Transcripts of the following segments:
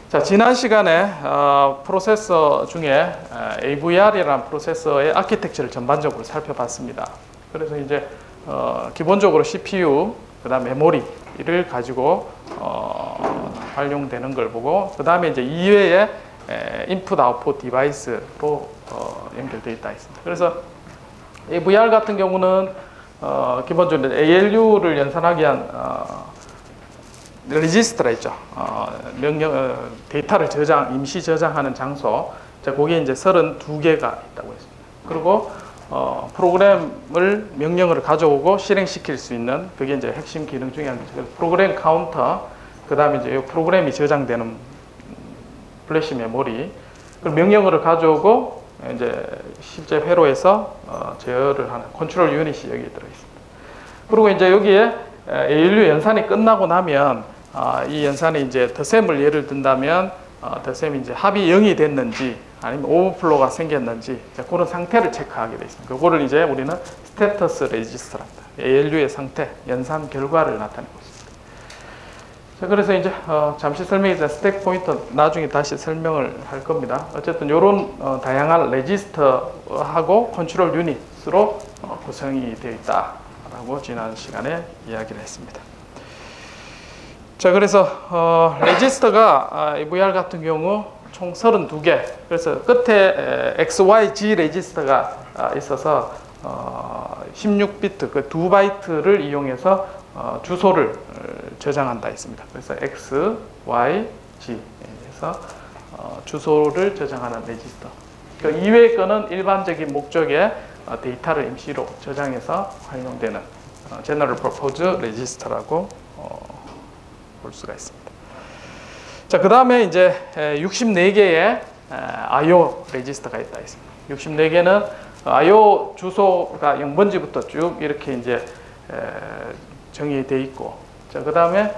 자, 지난 시간에 프로세서 중에 AVR이라는 프로세서의 아키텍처를 전반적으로 살펴봤습니다. 그래서 이제 기본적으로 CPU, 그 다음 메모리를 가지고 활용되는 걸 보고, 그 다음에 이제 이외에 인풋 아웃풋 디바이스로 연결되어 있다 했습니다. 그래서 AVR 같은 경우는 기본적으로 ALU를 연산하기 위한 레지스터가 있죠. 데이터를 임시 저장하는 장소. 자, 거기에 이제 32개가 있다고 했습니다. 그리고 프로그램을 명령을 가져오고 실행시킬 수 있는, 그게 이제 핵심 기능 중에 한 가지. 프로그램 카운터, 그 다음에 이제 프로그램이 저장되는 플래시 메모리, 그 명령어를 가져오고 이제 실제 회로에서 제어를 하는 컨트롤 유닛이 여기에 들어 있습니다. 그리고 이제 여기에 ALU 연산이 끝나고 나면 이 연산이 이제 덧셈을 예를 든다면 덧셈이 이제 합이 0이 됐는지 아니면 오버플로가 생겼는지 그런 상태를 체크하게 되어 있습니다. 그거를 이제 우리는 스테터스 레지스터랍니다. ALU의 상태, 연산 결과를 나타내고 있습니다. 자, 그래서 이제 잠시 설명해서 스택 포인터 나중에 다시 설명을 할 겁니다. 어쨌든 이런 다양한 레지스터하고 컨트롤 유닛으로 구성이 되어 있다라고 지난 시간에 이야기를 했습니다. 자, 그래서 레지스터가 AVR 같은 경우 총 32개. 그래서 끝에 XYZ 레지스터가 있어서 16비트, 그 2바이트를 이용해서 주소를 저장한다 했습니다. 그래서 X, Y, G에서 주소를 저장하는 레지스터. 그 이외의 거는 일반적인 목적의 데이터를 임시로 저장해서 활용되는 General Purpose Register라고 볼 수가 있습니다. 자, 그 다음에 이제 64개의 I/O 레지스터가 있다 했습니다. 64개는 I/O 주소가 0번지부터 쭉 이렇게 이제 정의되어 있고, 자, 그 다음에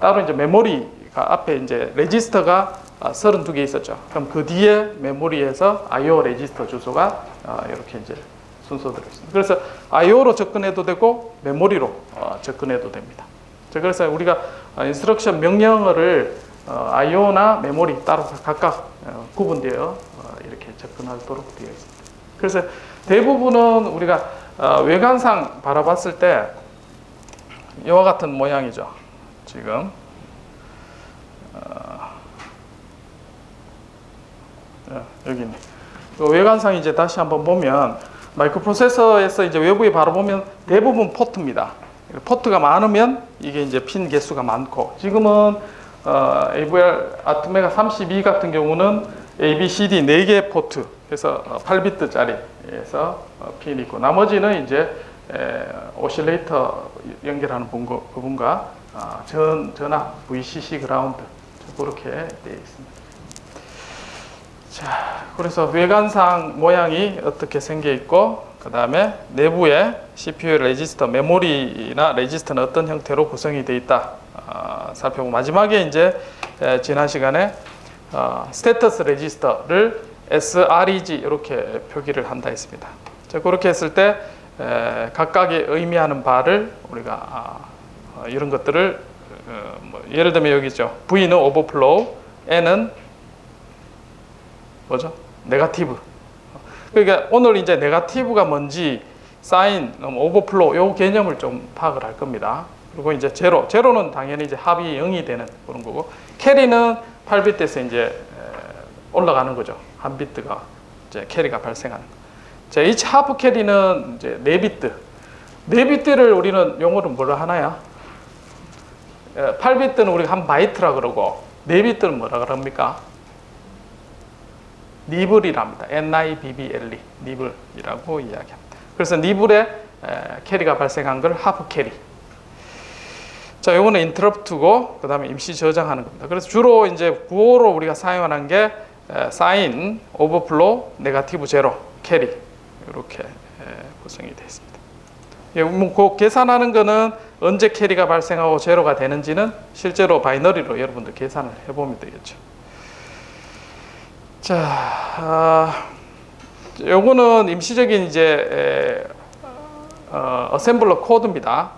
따로 이제 메모리가 앞에 이제 레지스터가 32개 있었죠. 그럼 그 뒤에 메모리에서 I/O 레지스터 주소가 이렇게 이제 순서대로 있습니다. 그래서 I/O로 접근해도 되고 메모리로 접근해도 됩니다. 자, 그래서 우리가 인스트럭션 명령어를 I/O나 메모리 따로 각각 구분되어 이렇게 접근하도록 되어 있습니다. 그래서 대부분은 우리가 외관상 바라봤을 때 이와 같은 모양이죠. 지금 여기 있네. 외관상 이제 다시 한번 보면 마이크로프로세서에서 이제 외부에 바라보면 대부분 포트입니다. 포트가 많으면 이게 이제 핀 개수가 많고, 지금은 AVR 아트메가 32 같은 경우는 ABCD 4개 포트, 그래서 8비트짜리에서 핀이 있고, 나머지는 이제 오실레이터 연결하는 부분과 전압, VCC 그라운드, 그렇게 되어 있습니다. 자, 그래서 외관상 모양이 어떻게 생겨 있고, 그 다음에 내부에 CPU 레지스터, 메모리나 레지스터는 어떤 형태로 구성이 되어 있다 살펴보고, 마지막에 이제 지난 시간에 스테터스 레지스터를 SREG 이렇게 표기를 한다 했습니다. 자, 그렇게 했을 때 각각의 의미하는 바를 우리가 이런 것들을 예를 들면 여기 있죠. V는 오버플로우, N은 뭐죠? 네거티브. 그러니까 오늘 이제 네거티브가 뭔지, 사인, 오버플로우 요 개념을 좀 파악을 할 겁니다. 그리고 이제 제로는 당연히 이제 합이 0이 되는 그런 거고, 캐리는 8비트에서 이제 올라가는 거죠. 한 비트가 이제 캐리가 발생하는 거. 자, H 하프 캐리는 이제 4비트. 4비트를 우리는 용어로 뭐라 하나요? 8비트는 우리가 한 바이트라 그러고, 4비트는 뭐라 그럽니까? 니블이랍니다. NIBBLE, 니블이라고 이야기합니다. 그래서 니블에 캐리가 발생한 걸 하프 캐리. 자, 요거는 인터럽트고, 그 다음에 임시 저장하는 겁니다. 그래서 주로 이제 구호로 우리가 사용하는 게 사인, 오버플로우, 네거티브, 제로, 캐리, 이렇게 구성이 되어 있습니다. 그 계산하는 거는 언제 캐리가 발생하고 제로가 되는지는 실제로 바이너리로 여러분들 계산을 해보면 되겠죠. 자, 요거는 임시적인 이제 어셈블러 코드입니다.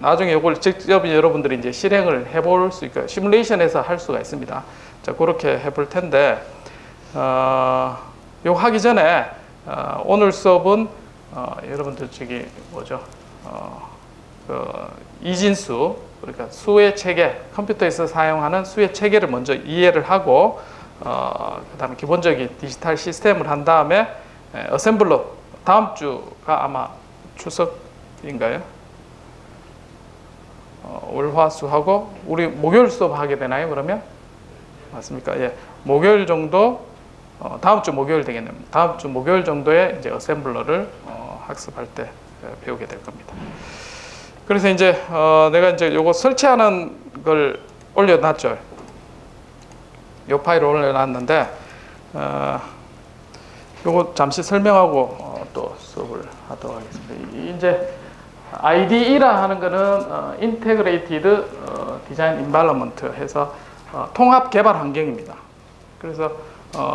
나중에 이걸 직접 여러분들이 이제 실행을 해볼 수 있고 시뮬레이션에서 할 수가 있습니다. 자, 그렇게 해볼 텐데, 요거 하기 전에 오늘 수업은 여러분들 저기 뭐죠? 이진수, 그러니까 수의 체계, 컴퓨터에서 사용하는 수의 체계를 먼저 이해를 하고, 그다음에 기본적인 디지털 시스템을 한 다음에 어셈블러, 다음 주가 아마 추석인가요? 월화수하고 우리 목요일 수업 하게 되나요? 그러면 맞습니까? 예, 목요일 정도, 다음 주 목요일 되겠네요. 다음 주 목요일 정도에 이제 어셈블러를 학습할 때 배우게 될 겁니다. 그래서 이제 내가 이제 요거 설치하는 걸 올려놨죠. 요 파일을 올려놨는데 요거 잠시 설명하고 또 수업을 하도록 하겠습니다. 이제 IDE라 하는 거는 Integrated Design Environment 해서 통합 개발 환경입니다. 그래서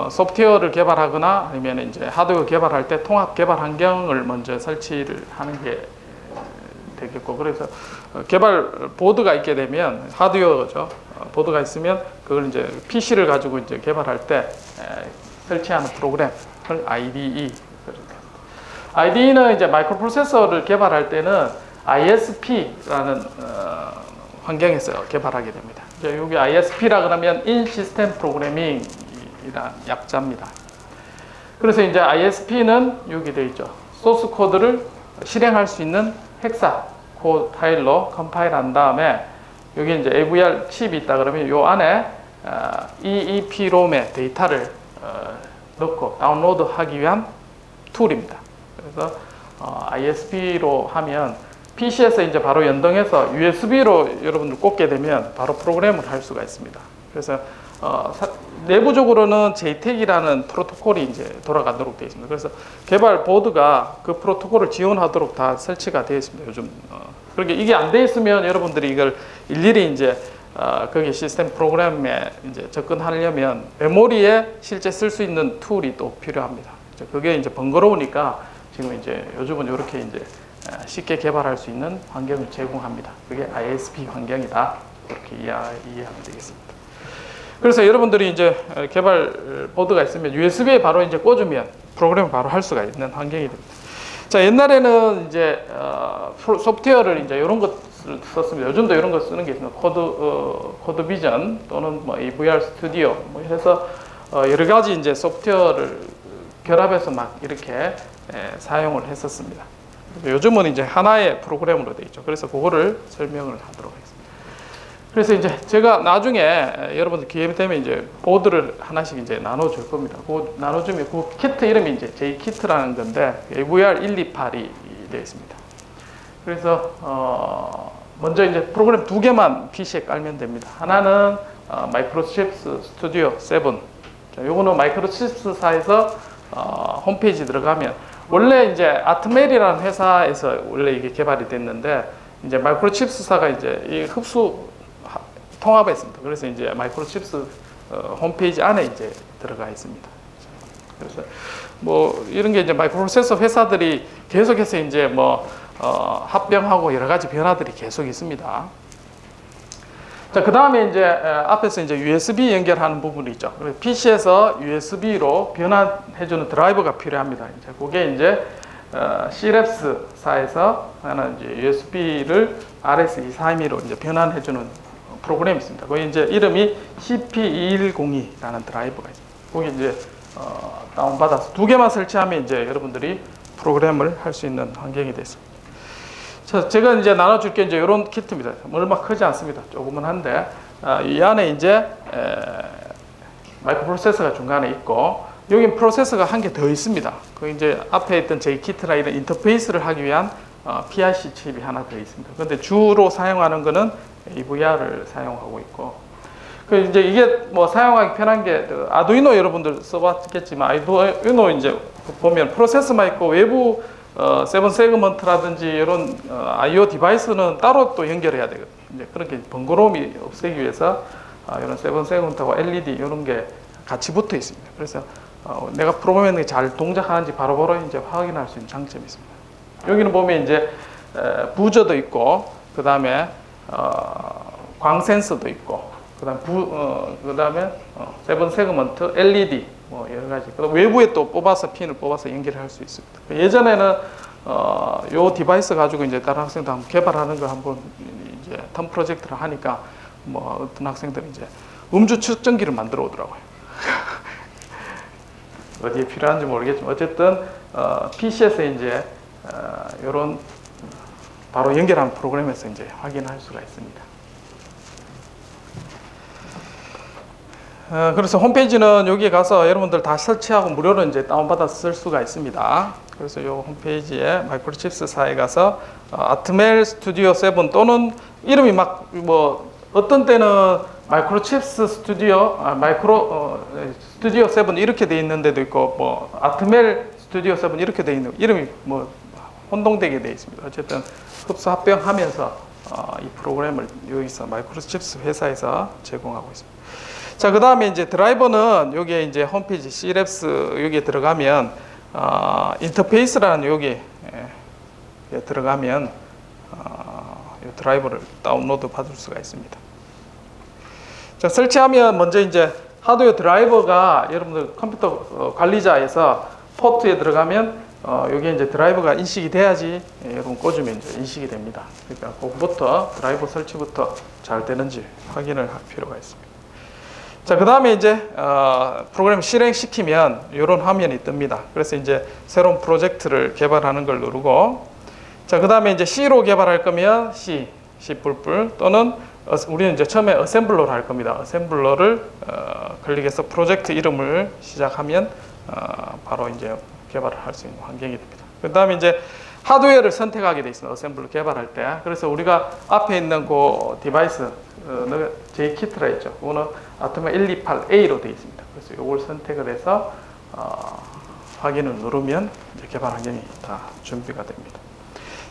소프트웨어를 개발하거나 아니면 이제 하드웨어 개발할 때 통합 개발 환경을 먼저 설치를 하는 게 되겠고, 그래서 개발 보드가 있게 되면 하드웨어죠. 보드가 있으면 그걸 이제 PC를 가지고 이제 개발할 때 설치하는 프로그램을 IDE. IDE는 이제 마이크로 프로세서를 개발할 때는 ISP라는 환경에서 개발하게 됩니다. 이제 여기 ISP라 그러면 In System Programming이란 약자입니다. 그래서 이제 ISP는 여기 되어 있죠. 소스 코드를 실행할 수 있는 헥사 코드 파일로 컴파일한 다음에 여기 이제 AVR 칩이 있다 그러면 요 안에 EEPROM의 데이터를 넣고 다운로드하기 위한 툴입니다. 그래서 ISP로 하면 PC에서 이제 바로 연동해서 USB로 여러분들 꽂게 되면 바로 프로그램을 할 수가 있습니다. 그래서 내부적으로는 JTAG이라는 프로토콜이 이제 돌아가도록 되어 있습니다. 그래서 개발 보드가 그 프로토콜을 지원하도록 다 설치가 되어 있습니다. 요즘 그렇게 이게 안 되어 있으면 여러분들이 이걸 일일이 이제 거기 시스템 프로그램에 이제 접근하려면 메모리에 실제 쓸 수 있는 툴이 또 필요합니다. 그게 이제 번거로우니까 지금 이제 요즘은 이렇게 이제 쉽게 개발할 수 있는 환경을 제공합니다. 그게 ISP 환경이다. 그렇게 이해하면 되겠습니다. 그래서 여러분들이 이제 개발 보드가 있으면 USB에 바로 이제 꽂으면 프로그램을 바로 할 수가 있는 환경이 됩니다. 자, 옛날에는 이제 소프트웨어를 이제 이런 것을 썼습니다. 요즘도 이런 거 쓰는 게 있습니다. 코드 비전 또는 뭐 AVR 스튜디오 뭐 해서 여러 가지 이제 소프트웨어를 결합해서 막 이렇게 사용을 했었습니다. 요즘은 이제 하나의 프로그램으로 되어 있죠. 그래서 그거를 설명을 하도록 하겠습니다. 그래서 이제 제가 나중에 여러분들 기회 되면 이제 보드를 하나씩 이제 나눠줄 겁니다. 그 나눠주면 그 키트 이름이 이제 J키트라는 건데 AVR 128이 되어 있습니다. 그래서 먼저 이제 프로그램 두 개만 PC에 깔면 됩니다. 하나는 마이크로칩스 스튜디오 7. 자, 요거는 마이크로칩스사에서 홈페이지 들어가면 원래 이제 아트멜이라는 회사에서 원래 이게 개발이 됐는데 이제 마이크로칩스사가 이제 이 흡수 통합했습니다. 그래서 이제 마이크로칩스 홈페이지 안에 이제 들어가 있습니다. 그래서 뭐 이런 게 이제 마이크로프로세서 회사들이 계속해서 이제 뭐 합병하고 여러 가지 변화들이 계속 있습니다. 자, 그 다음에 이제 앞에서 이제 USB 연결하는 부분이 있죠. PC에서 USB로 변환해주는 드라이버가 필요합니다. 이제 그게 이제 C랩스사에서 하는 이제 USB를 RS232로 이제 변환해주는 프로그램이 있습니다. 거기 이제 이름이 CP2102라는 드라이버가 있습니다. 거기 이제 다운받아서 두 개만 설치하면 이제 여러분들이 프로그램을 할 수 있는 환경이 됐습니다. 자, 제가 이제 나눠줄 게 이제 이런 키트입니다. 얼마 크지 않습니다. 조금은 한데 이 안에 이제 마이크로 프로세서가 중간에 있고 여기 프로세서가 한 개 더 있습니다. 그 이제 앞에 있던 J키트나 이런 인터페이스를 하기 위한 PIC 칩이 하나 더 있습니다. 그런데 주로 사용하는 거는 AVR을 사용하고 있고, 그 이제 이게 뭐 사용하기 편한 게 아두이노 여러분들 써봤겠지만 아두이노 이제 보면 프로세서만 있고 외부 세븐 세그먼트라든지 이런 I/O 디바이스는 따로 또 연결해야 되거든요. 이제 그렇게 번거로움이 없애기 위해서 이런 세븐 세그먼트하고 LED 이런 게 같이 붙어 있습니다. 그래서 내가 프로그램이 잘 동작하는지 바로바로 이제 확인할 수 있는 장점이 있습니다. 여기는 보면 이제 부저도 있고 그 다음에 광 센서도 있고 그다음에 세븐 세그먼트 LED 뭐 여러 가지. 그다음 외부에 또 핀을 뽑아서 연결을 할 수 있습니다. 예전에는 요 디바이스 가지고 이제 다른 학생들 한번 개발하는 걸 한번 이제 텀 프로젝트를 하니까 뭐 어떤 학생들이 이제 음주 측정기를 만들어 오더라고요. 어디에 필요한지 모르겠지만 어쨌든 PC에서 이제 이런 바로 연결한 프로그램에서 이제 확인할 수가 있습니다. 그래서 홈페이지는 여기 가서 여러분들 다 설치하고 무료로 이제 다운받아서 쓸 수가 있습니다. 그래서 이 홈페이지에 마이크로칩스사에 가서 아트멜 스튜디오 7 또는 이름이 막 뭐 어떤 때는 마이크로칩스 스튜디오, 스튜디오 7 이렇게 돼 있는 데도 있고 뭐 아트멜 스튜디오 7 이렇게 돼 있는 이름이 뭐 혼동되게 돼 있습니다. 어쨌든 흡수 합병하면서 이 프로그램을 여기서 마이크로칩스 회사에서 제공하고 있습니다. 자, 그 다음에 이제 드라이버는 여기에 이제 홈페이지 C랩스 여기에 들어가면 인터페이스라는 여기에 들어가면 이 드라이버를 다운로드 받을 수가 있습니다. 자, 설치하면 먼저 이제 하드웨어 드라이버가 여러분들 컴퓨터 관리자에서 포트에 들어가면 여기에 이제 드라이버가 인식이 돼야지 여러분 꽂으면 이제 인식이 됩니다. 그러니까 그거부터 드라이버 설치부터 잘 되는지 확인을 할 필요가 있습니다. 자, 그 다음에 이제 프로그램 실행시키면 이런 화면이 뜹니다. 그래서 이제 새로운 프로젝트를 개발하는 걸 누르고, 자, 그 다음에 이제 C로 개발할 거면 C 또는 우리는 이제 처음에 어셈블러를 할 겁니다. 어셈블러를 클릭해서 프로젝트 이름을 시작하면 바로 이제 개발을 할 수 있는 환경이 됩니다. 그 다음에 이제 하드웨어를 선택하게 돼 있습니다. 어셈블러 개발할 때. 그래서 우리가 앞에 있는 그 디바이스 J키트라 있죠. 그거는 아토메 128A로 되어 있습니다. 그래서 이걸 선택을 해서 확인을 누르면 이제 개발 환경이 다 준비가 됩니다.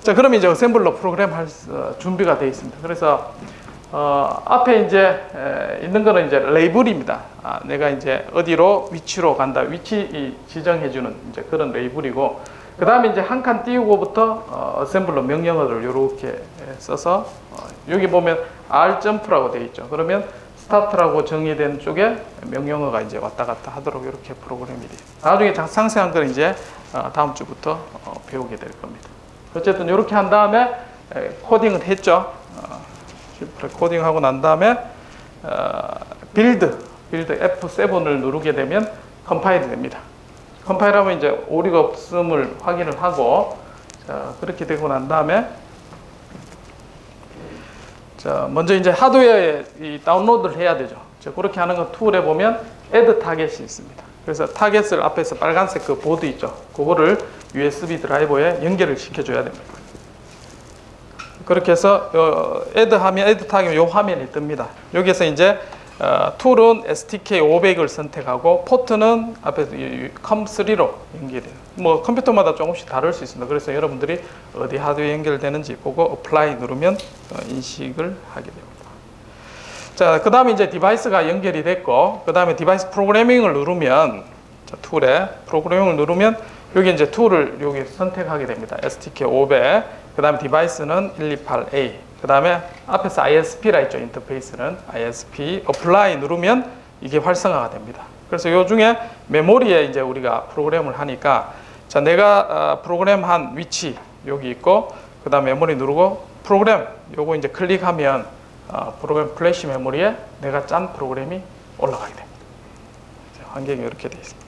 자, 그러면 이제 어셈블러 프로그램 할 준비가 되어 있습니다. 그래서 앞에 이제 있는 거는 이제 레이블입니다. 내가 이제 어디로 위치로 간다, 위치 지정해주는 이제 그런 레이블이고, 그 다음에 이제 한 칸 띄우고부터 어셈블러 명령어를 이렇게 써서 여기 보면 R 점프라고 되어 있죠. 그러면 스타트라고 정의된 쪽에 명령어가 이제 왔다 갔다 하도록 이렇게 프로그램이 돼요. 나중에 상세한 건 이제 다음 주부터 배우게 될 겁니다. 어쨌든 이렇게 한 다음에 코딩을 했죠. 코딩하고 난 다음에 빌드 F7을 누르게 되면 컴파일이 됩니다. 컴파일하면 이제 오류가 없음을 확인을 하고, 자, 그렇게 되고 난 다음에 자, 먼저 이제 하드웨어에 다운로드를 해야 되죠. 자, 그렇게 하는 건 툴에 보면 add 타겟이 있습니다. 그래서 타겟을 앞에서 빨간색 그 보드 있죠. 그거를 USB 드라이버에 연결을 시켜줘야 됩니다. 그렇게 해서 add 타겟 이 화면이 뜹니다. 여기에서 이제 툴은 STK500을 선택하고 포트는 앞에서 COM3로 연결해요. 뭐 컴퓨터마다 조금씩 다를 수 있습니다. 그래서 여러분들이 어디 하드웨어 연결되는지 보고 apply 누르면 인식을 하게 됩니다. 자, 그 다음에 이제 디바이스가 연결이 됐고, 그 다음에 디바이스 프로그래밍을 누르면, 자, 툴에 프로그래밍을 누르면 여기 이제 툴을 여기 선택하게 됩니다. STK500, 그 다음에 디바이스는 128A, 그 다음에 앞에서 ISP라 있죠. 인터페이스는 ISP apply 누르면 이게 활성화가 됩니다. 그래서 요 중에 메모리에 이제 우리가 프로그램을 하니까, 자, 내가 프로그램한 위치 여기 있고, 그 다음 메모리 누르고 프로그램 요거 이제 클릭하면 프로그램 플래시 메모리에 내가 짠 프로그램이 올라가게 됩니다. 환경이 이렇게 되어 있습니다.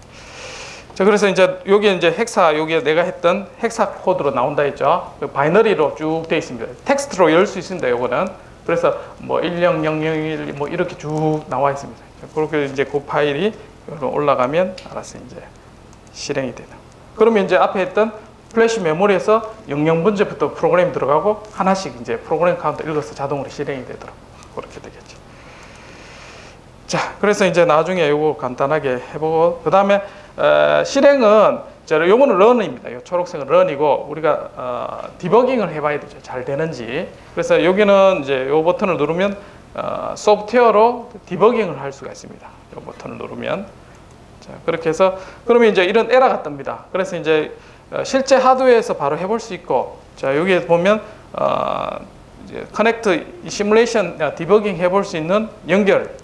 자, 그래서 이제 여기 이제 여기에 내가 했던 헥사 코드로 나온다 했죠. 바이너리로 쭉 되어 있습니다. 텍스트로 열 수 있습니다. 요거는. 그래서 뭐 10001 뭐 이렇게 쭉 나와 있습니다. 그렇게 이제 그 파일이 올라가면 알아서 이제 실행이 되는. 그러면 이제 앞에 했던 플래시 메모리에서 영영 문제부터 프로그램이 들어가고 하나씩 이제 프로그램 카운터 읽어서 자동으로 실행이 되도록 그렇게 되겠죠. 자, 그래서 이제 나중에 요거 간단하게 해보고, 그 다음에 실행은 요거는 런입니다. 요 초록색은 런이고, 우리가 디버깅을 해봐야 되죠. 잘 되는지. 그래서 여기는 이제 요 버튼을 누르면 소프트웨어로 디버깅을 할 수가 있습니다. 요 버튼을 누르면. 자, 그렇게 해서 그러면 이제 이런 에러가 뜹니다. 그래서 이제 실제 하드웨어에서 바로 해볼 수 있고, 자, 여기에 보면 이제 커넥트 시뮬레이션 디버깅 해볼 수 있는 연결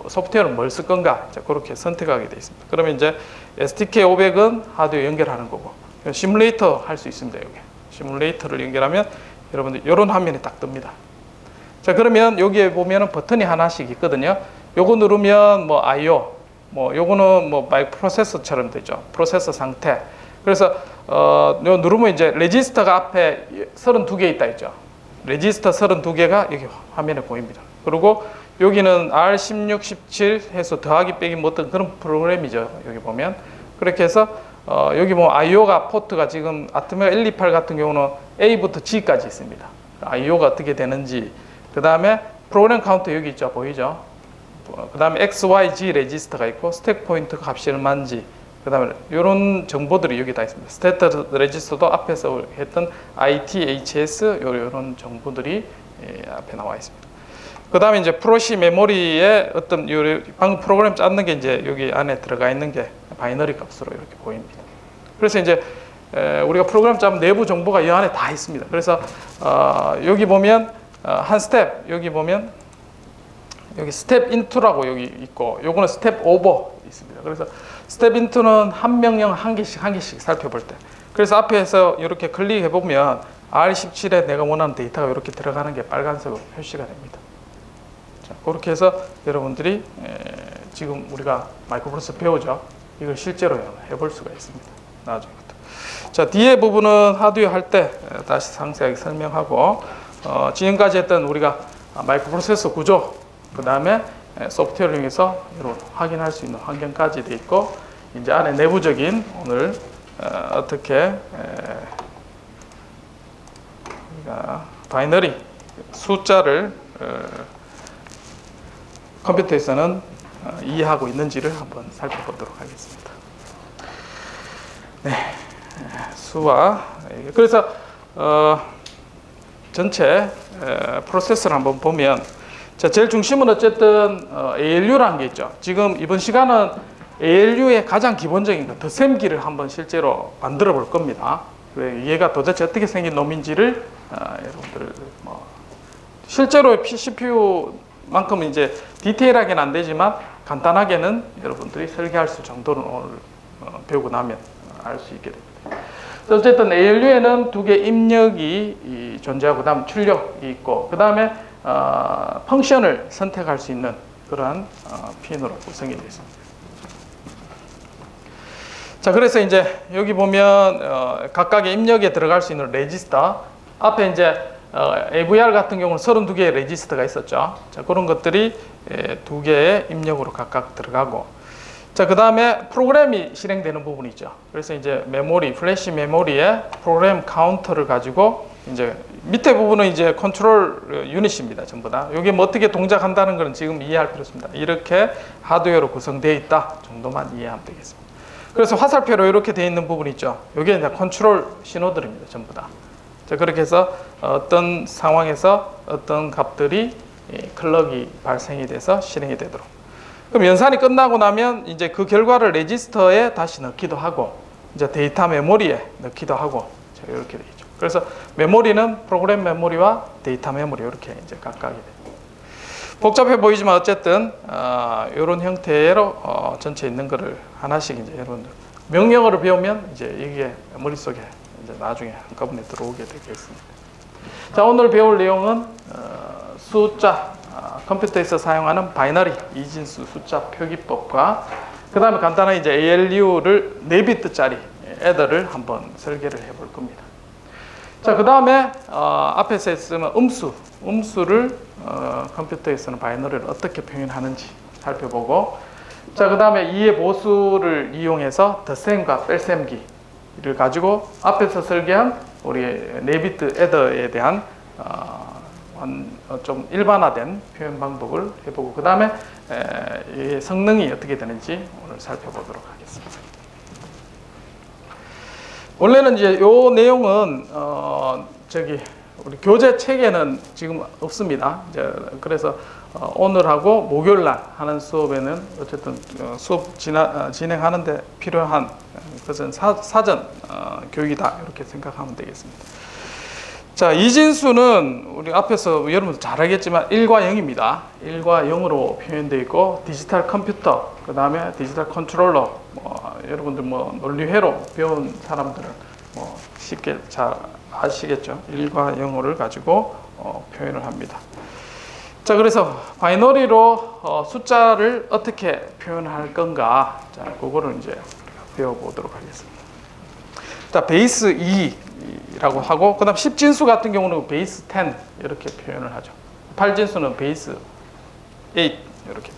소프트웨어를 뭘 쓸 건가 그렇게 선택하게 되어 있습니다. 그러면 이제 STK 500은 하드웨어 연결하는 거고 시뮬레이터 할 수 있습니다. 여기 시뮬레이터를 연결하면 여러분들 이런 화면이 딱 뜹니다. 자, 그러면 여기에 보면은 버튼이 하나씩 있거든요. 요거 누르면 뭐 I/O, 뭐 요거는 뭐 마이크로 프로세서처럼 되죠. 프로세서 상태. 그래서 요 누르면 이제 레지스터가 앞에 32개 있다 했죠. 레지스터 32개가 여기 화면에 보입니다. 그리고 여기는 R16, 17 해서 더하기 빼기 뭐 어떤 그런 프로그램이죠. 여기 보면 그렇게 해서 여기 뭐 I/O가 포트가 지금 아트메어 128 같은 경우는 A부터 G까지 있습니다. I/O가 어떻게 되는지, 그 다음에 프로그램 카운터 여기 있죠. 보이죠? 그 다음에 X, Y, Z 레지스터가 있고 스택 포인트 값이 얼마인지, 그 다음에 이런 정보들이 여기 다 있습니다. 스테이터 레지스터도 앞에서 했던 IT, HS 이런 정보들이 앞에 나와 있습니다. 그 다음에 이제 프로시 메모리에 어떤 방금 프로그램 짰는 게 이제 여기 안에 들어가 있는 게 바이너리 값으로 이렇게 보입니다. 그래서 이제 우리가 프로그램 짜면 내부 정보가 이 안에 다 있습니다. 그래서 여기 보면 한 스텝, 여기 보면 여기 스텝 인투라고 여기 있고 요거는 스텝 오버 있습니다. 그래서 스텝 인투는 한 명령 한 개씩 살펴볼 때, 그래서 앞에서 이렇게 클릭해 보면 R17에 내가 원하는 데이터가 이렇게 들어가는 게 빨간색으로 표시가 됩니다. 자, 그렇게 해서 여러분들이 지금 우리가 마이크로프로세서 배우죠. 이걸 실제로 해볼 수가 있습니다. 나중부터. 자, 뒤에 부분은 하드웨어 할 때 다시 상세하게 설명하고, 지금까지 했던 우리가 마이크로프로세서 구조, 그 다음에 소프트웨어를 이용해서 이런 확인할 수 있는 환경까지 돼 있고, 이제 안에 내부적인 오늘 어떻게 우리가 바이너리 숫자를 컴퓨터에서는 이해하고 있는지를 한번 살펴보도록 하겠습니다. 네, 수와 그래서 전체 프로세서를 한번 보면, 자, 제일 중심은 어쨌든 ALU라는 게 있죠. 지금 이번 시간은 ALU의 가장 기본적인 것, 덧셈기를 한번 실제로 만들어 볼 겁니다. 얘가 도대체 어떻게 생긴 놈인지를 여러분들 뭐 실제로 CPU만큼은 이제 디테일하게는 안 되지만 간단하게는 여러분들이 설계할 수 정도는 오늘 배우고 나면 알 수 있게 됩니다. 어쨌든 ALU에는 두 개의 입력이 존재하고, 그 다음 출력이 있고, 그 다음에 펑션을 선택할 수 있는 그러한 핀으로 구성이 되어 있습니다. 자, 그래서 이제 여기 보면 각각의 입력에 들어갈 수 있는 레지스터, 앞에 이제 AVR 같은 경우는 32개의 레지스터가 있었죠. 자, 그런 것들이 두 개의 입력으로 각각 들어가고, 자, 그 다음에 프로그램이 실행되는 부분이 있죠. 그래서 이제 메모리, 플래시 메모리에 프로그램 카운터를 가지고, 이제 밑에 부분은 이제 컨트롤 유닛입니다. 전부 다. 여기 뭐 어떻게 동작한다는 건 지금 이해할 필요 없습니다. 이렇게 하드웨어로 구성되어 있다 정도만 이해하면 되겠습니다. 그래서 화살표로 이렇게 되어 있는 부분이 있죠. 여기 이제 컨트롤 신호들입니다. 전부 다. 자, 그렇게 해서 어떤 상황에서 어떤 값들이 클럭이 발생이 돼서 실행이 되도록. 그럼 연산이 끝나고 나면 이제 그 결과를 레지스터에 다시 넣기도 하고, 이제 데이터 메모리에 넣기도 하고, 자, 이렇게 되어 있죠. 그래서 메모리는 프로그램 메모리와 데이터 메모리 이렇게 이제 각각이 됩니다. 복잡해 보이지만 어쨌든 이런 형태로 전체 있는 거를 하나씩 이제 여러분들 명령어를 배우면 이제 이게 머릿속에 이제 나중에 한꺼번에 들어오게 되겠습니다. 자, 오늘 배울 내용은 숫자, 컴퓨터에서 사용하는 바이너리 이진수 숫자 표기법과, 그 다음에 간단하게 이제 ALU를 4비트짜리 애더를 한번 설계를 해볼 겁니다. 자, 그 다음에 앞에서 했으면 음수를 컴퓨터에서는 바이너리를 어떻게 표현하는지 살펴보고, 자, 그 다음에 이해 보수를 이용해서 덧셈과 뺄셈기를 가지고 앞에서 설계한 우리 4비트 애더에 대한 좀 일반화된 표현 방법을 해보고, 그 다음에 성능이 어떻게 되는지 오늘 살펴보도록 하겠습니다. 원래는 이제 요 내용은 우리 교재 책에는 지금 없습니다. 이제 그래서 오늘하고 목요일 날 하는 수업에는 어쨌든 수업 진행하는데 필요한 것은 사전 교육이다 이렇게 생각하면 되겠습니다. 자, 이진수는 우리 앞에서 여러분들 잘 알겠지만 1과 0입니다. 1과 0으로 표현되어 있고 디지털 컴퓨터, 그 다음에 디지털 컨트롤러, 여러분들 논리회로 배운 사람들은 쉽게 잘 아시겠죠. 1과 0을 가지고 표현을 합니다. 자, 그래서 바이너리로 숫자를 어떻게 표현할 건가, 자, 그거를 이제 배워보도록 하겠습니다. 자, 베이스 2라고 하고, 그 다음 10진수 같은 경우는 베이스 10 이렇게 표현을 하죠. 8진수는 베이스 8 이렇게.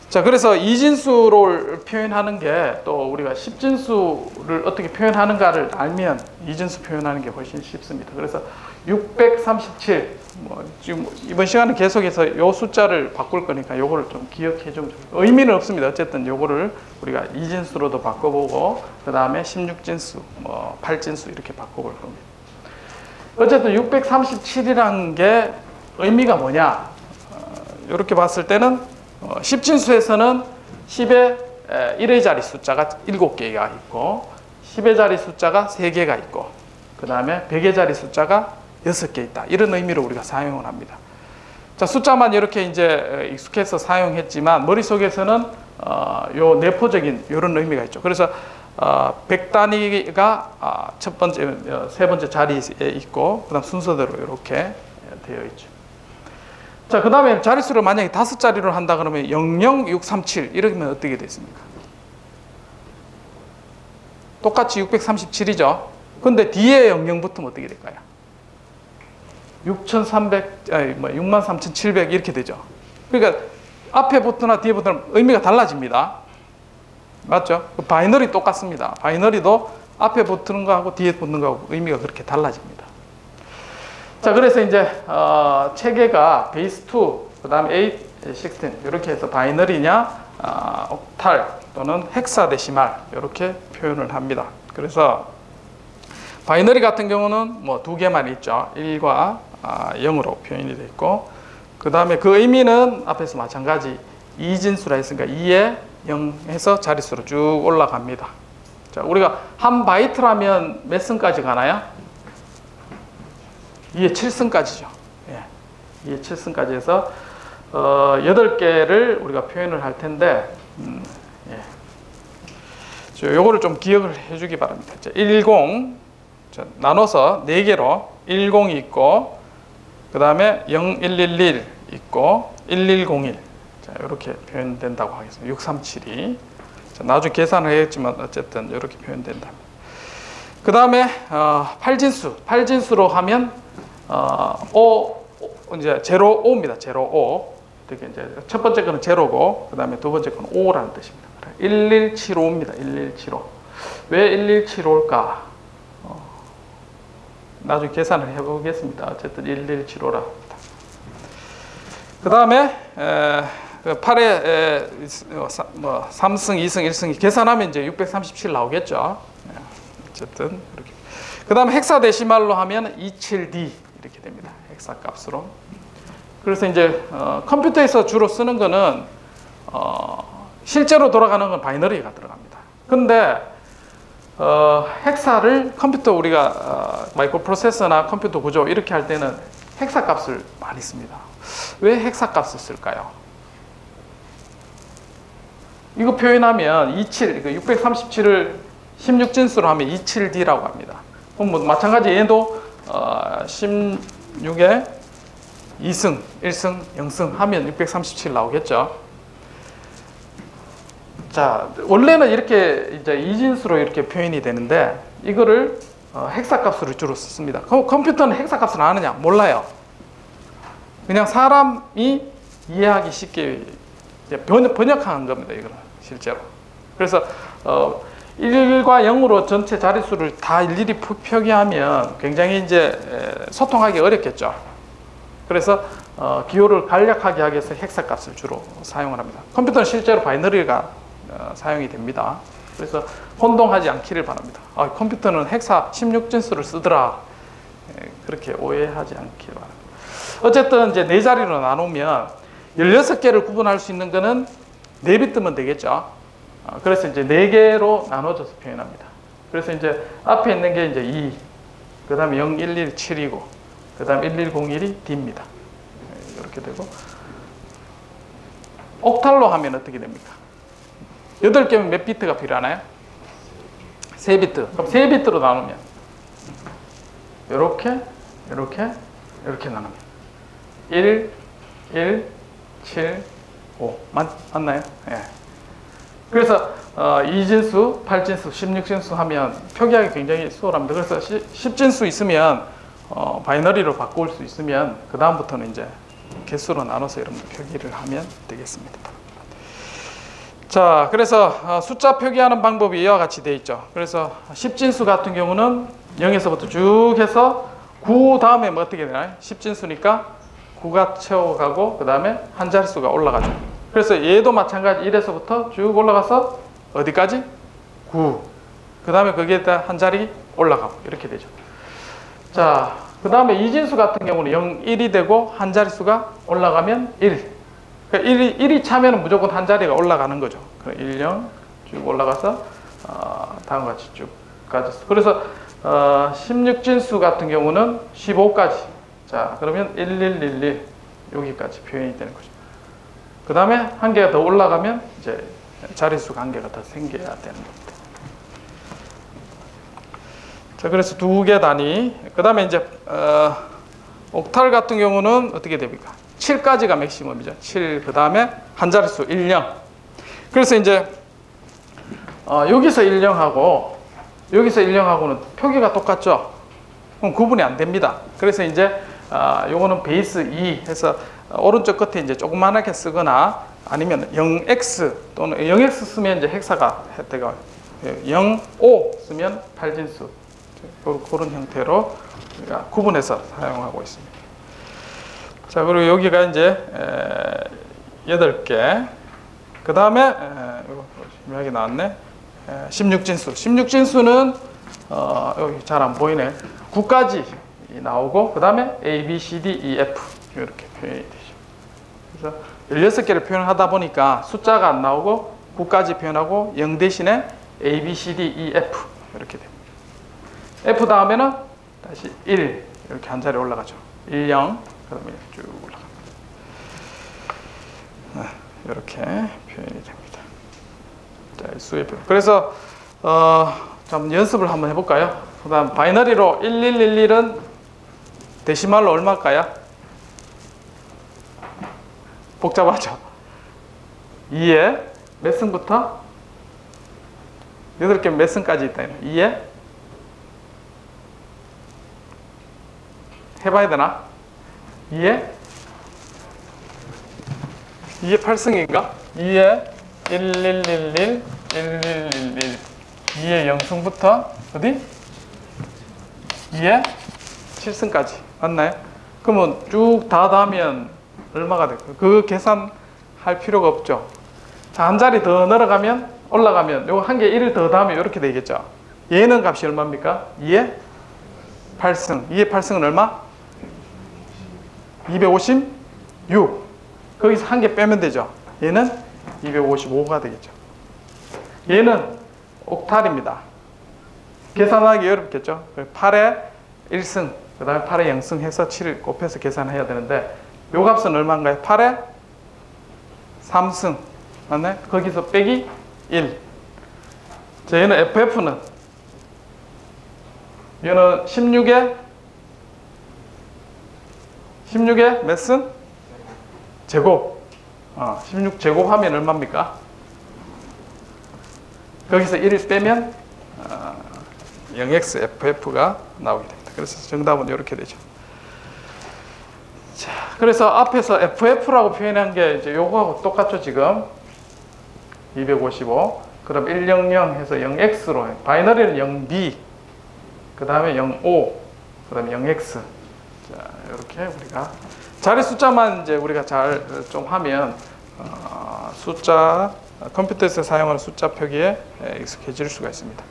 자, 그래서 이진수를 표현하는 게 또 우리가 10진수를 어떻게 표현하는가를 알면 이진수 표현하는 게 훨씬 쉽습니다. 그래서 637, 지금 이번 시간은 계속해서 이 숫자를 바꿀 거니까 요거를 좀 기억해 주면 좋겠습니다. 의미는 없습니다. 어쨌든 요거를 우리가 이진수로도 바꿔보고, 그 다음에 16진수, 8진수 이렇게 바꿔볼 겁니다. 어쨌든 637이라는 게 의미가 뭐냐? 이렇게 봤을 때는 10진수에서는 10의 1의 자리 숫자가 7개가 있고, 10의 자리 숫자가 3개가 있고, 그 다음에 100의 자리 숫자가 6개 있다. 이런 의미로 우리가 사용을 합니다. 자, 숫자만 이렇게 이제 익숙해서 사용했지만 머릿속에서는 요 내포적인 이런 의미가 있죠. 그래서 100단위가 첫 번째, 세 번째 자리에 있고, 그다음 순서대로 이렇게 되어 있죠. 자, 그 다음에 자릿수를 만약에 5자리로 한다 그러면 00637 이러면 어떻게 됐습니까? 똑같이 637이죠. 근데 뒤에 00 붙으면 어떻게 될까요? 63,700 이렇게 되죠. 그러니까 앞에 붙으나 뒤에 붙으나 의미가 달라집니다. 맞죠? 바이너리 똑같습니다. 바이너리도 앞에 붙는 거하고 뒤에 붙는 거하고 의미가 그렇게 달라집니다. 자, 그래서 이제 체계가 베이스 2, 그 다음에 8, 16 이렇게 해서 바이너리냐, 옥탈 또는 헥사데시말 이렇게 표현을 합니다. 그래서 바이너리 같은 경우는 두 개만 있죠. 1과 0으로 표현이 되어 있고, 그 다음에 그 의미는 앞에서 마찬가지 이진수라 했으니까 2에 0에서 자릿수로 쭉 올라갑니다. 자, 우리가 한 바이트라면 몇 승까지 가나요? 2에 7승까지죠. 예. 2에 7승까지 해서 8개를 우리가 표현을 할 텐데, 요거를 좀 기억을 해주기 바랍니다. 10, 나눠서 4개로 10이 있고, 그 다음에 0111 있고, 1101. 자, 이렇게 표현된다고 하겠습니다. 637이. 자, 나중에 계산을 해야겠지만, 어쨌든 이렇게 표현된다. 그 다음에 8진수로 하면 이제 05입니다. 05. 이렇게 이제 첫 번째 거는 0고, 그 다음에 두 번째 거는 5라는 뜻입니다. 1175입니다. 1175. 왜 1175일까? 나중에 계산을 해보겠습니다. 어쨌든 1175라 합니다. 그 다음에 8에 3승, 2승, 1승 계산하면 이제 637 나오겠죠. 어쨌든 이렇게. 그 다음에 헥사데시말로 하면 27D 이렇게 됩니다. 헥사 값으로. 그래서 이제 컴퓨터에서 주로 쓰는 거는 실제로 돌아가는 건 바이너리가 들어갑니다. 근데 헥사를 컴퓨터 우리가 마이크로 프로세서나 컴퓨터 구조 이렇게 할 때는 헥사 값을 많이 씁니다. 왜 헥사 값을 쓸까요? 이거 표현하면 637을 16진수로 하면 27D라고 합니다. 그럼 마찬가지 얘도 16에 2승, 1승, 0승 하면 637 나오겠죠. 자, 원래는 이렇게 이제 이진수로 이렇게 표현이 되는데, 이거를 헥사 값으로 주로 씁니다. 컴퓨터는 헥사 값을 아느냐? 몰라요. 그냥 사람이 이해하기 쉽게 번역한 겁니다. 이거는 실제로. 그래서 1과 0으로 전체 자릿수를 다 일일이 표기하면 굉장히 이제 소통하기 어렵겠죠. 그래서 기호를 간략하게 하기 위해서 헥사 값을 주로 사용을 합니다. 컴퓨터는 실제로 바이너리가 사용이 됩니다. 그래서 혼동하지 않기를 바랍니다. 컴퓨터는 헥사 16진수를 쓰더라. 그렇게 오해하지 않기를 바랍니다. 어쨌든 이제 4자리로 나누면 16개를 구분할 수 있는 거는 4비트면 되겠죠. 그래서 이제 4개로 나눠져서 표현합니다. 그래서 이제 앞에 있는 게 이제 2, 그 다음에 0117이고, 그 다음에 1101이 D입니다. 이렇게 되고, 옥탈로 하면 어떻게 됩니까? 8개면 몇 비트가 필요하나요? 3비트. 그럼 3비트로 나누면 이렇게 나눕니다. 1, 1, 7, 5 맞나요? 예. 그래서 2진수, 8진수, 16진수 하면 표기하기 굉장히 수월합니다. 그래서 10진수 있으면 바이너리로 바꿀 수 있으면 그 다음부터는 이제 개수로 나눠서 여러분들 표기를 하면 되겠습니다. 자, 그래서 숫자 표기하는 방법이 이와 같이 되어 있죠. 그래서 10진수 같은 경우는 0에서부터 쭉 해서 9 다음에 뭐 어떻게 되나요? 10진수니까 9가 채워가고 그 다음에 한 자릿수가 올라가죠. 그래서 얘도 마찬가지 1에서부터 쭉 올라가서 어디까지? 9. 그 다음에 거기에 한 자리 올라가고 이렇게 되죠. 자, 그 다음에 2진수 같은 경우는 0, 1이 되고 한 자릿수가 올라가면 1. 그러니까 1이 차면 무조건 한 자리가 올라가는 거죠. 1, 0 쭉 올라가서 다음과 같이 쭉 가졌어. 그래서 16진수 같은 경우는 15까지. 자, 그러면 1111 여기까지 표현이 되는 거죠. 그 다음에 한 개가 더 올라가면 이제 자릿수가 한 개가 더 생겨야 되는 겁니다. 자, 그래서 2개 단위. 그 다음에 이제 옥탈 같은 경우는 어떻게 됩니까? 7까지가 맥시멈이죠. 7, 그 다음에 한 자릿수 1, 0. 그래서 이제 여기서 1, 0하고 여기서 1, 0하고는 표기가 똑같죠. 그럼 구분이 안 됩니다. 그래서 이제 요거는 베이스 2 해서 오른쪽 끝에 이제 조그만하게 쓰거나 아니면 0x 또는 0x 쓰면 이제 헥사가 되고 0, 5 쓰면 8진수 그런 형태로 우리가 구분해서 사용하고 있습니다. 자, 그리고 여기가 이제 8개. 그 다음에 이거 심하게 나왔네. 16진수. 16진수는 여기 잘 안 보이네. 9까지 나오고 그 다음에 A, B, C, D, E, F 이렇게 표현이 되죠. 그래서 16개를 표현하다 보니까 숫자가 안 나오고 9까지 표현하고 0 대신에 A, B, C, D, E, F 이렇게 됩니다. F 다음에는 다시 1 이렇게 한 자리 올라가죠. 1, 0 그 다음에 쭉 올라갑니다. 이렇게 표현이 됩니다. 자, 수의 표. 그래서 좀 연습을 한번 해볼까요? 그 다음 바이너리로 1111은 데시말로 얼마일까요? 복잡하죠? 2에 몇 승부터? 8개 몇 승까지 있다. 2에 해봐야 되나? 2에 8승인가? 2에 1111 1111 2에 0승부터 어디? 2에 7승까지 맞나요? 그러면 쭉 다 더하면 얼마가 될까요? 그 계산할 필요가 없죠. 자, 한 자리 더 늘어가면 올라가면 요거 한 개 1을 더 더하면 이렇게 되겠죠. 얘는 값이 얼마입니까? 2에 8승. 2에 8승은 얼마? 256. 거기서 한 개 빼면 되죠. 얘는 255가 되겠죠. 얘는 옥탈입니다. 계산하기 어렵겠죠. 8에 1승, 그 다음에 8에 0승 해서 7을 곱해서 계산해야 되는데 요 값은 얼마인가요? 8에 3승 맞나요? 거기서 빼기 1. 자, 얘는 FF는 얘는 16에 몇 승? 제곱. 16 제곱하면 얼마입니까? 거기서 1을 빼면 0x FF가 나오게 됩니다. 그래서 정답은 이렇게 되죠. 자, 그래서 앞에서 FF라고 표현한 게 이제 요거하고 똑같죠, 지금. 255. 그럼 100 해서 0x로 바이너리는 0b. 그 다음에 05. 그 다음에 0x. 자, 이렇게 우리가 자리 숫자만 이제 우리가 잘 좀 하면 숫자 컴퓨터에서 사용하는 숫자 표기에 익숙해질 수가 있습니다.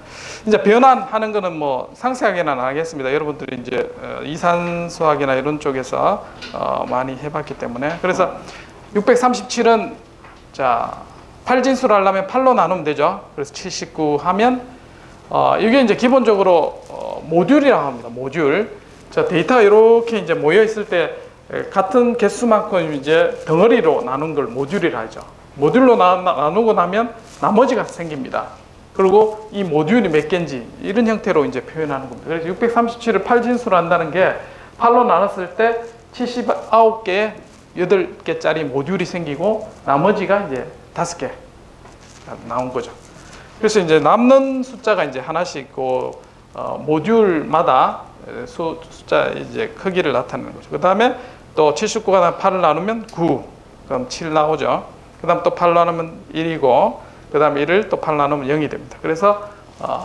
이제 변환하는 거는 뭐 상세하게는 안 하겠습니다. 여러분들이 이제 이산수학이나 이런 쪽에서 많이 해봤기 때문에. 그래서 637은 자 8진수를 하려면 8로 나누면 되죠. 그래서 79 하면 이게 이제 기본적으로 모듈이라고 합니다. 모듈. 자, 데이터가 이렇게 이제 모여 있을 때 같은 개수만큼 이제 덩어리로 나눈 걸 모듈이라 하죠. 모듈로 나누고 나면 나머지가 생깁니다. 그리고 이 모듈이 몇 개인지 이런 형태로 이제 표현하는 겁니다. 그래서 637을 8진수로 한다는 게 8로 나눴을 때 79개, 8개짜리 모듈이 생기고 나머지가 이제 5개 나온 거죠. 그래서 이제 남는 숫자가 이제 하나씩 그 모듈마다 숫자 이제 크기를 나타내는 거죠. 그 다음에 또 79가 8을 나누면 9, 그럼 7 나오죠. 그 다음 또 8 나누면 1이고, 그 다음 1을 또 8 나누면 0이 됩니다. 그래서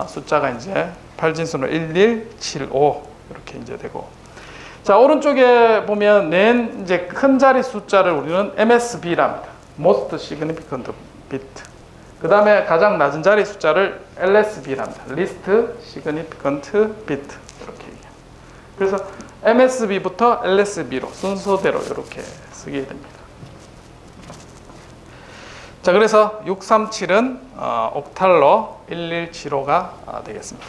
숫자가 이제 8진수는 1, 1, 7, 5 이렇게 이제 되고. 자, 오른쪽에 보면 낸 이제 큰 자리 숫자를 우리는 MSB랍니다. Most Significant Bit. 그 다음에 가장 낮은 자리 숫자를 LSB랍니다. Least Significant Bit. 이렇게 얘기해요. 그래서 MSB부터 LSB로 순서대로 이렇게 쓰게 됩니다. 자, 그래서 637은 옥탈로 1175가 되겠습니다.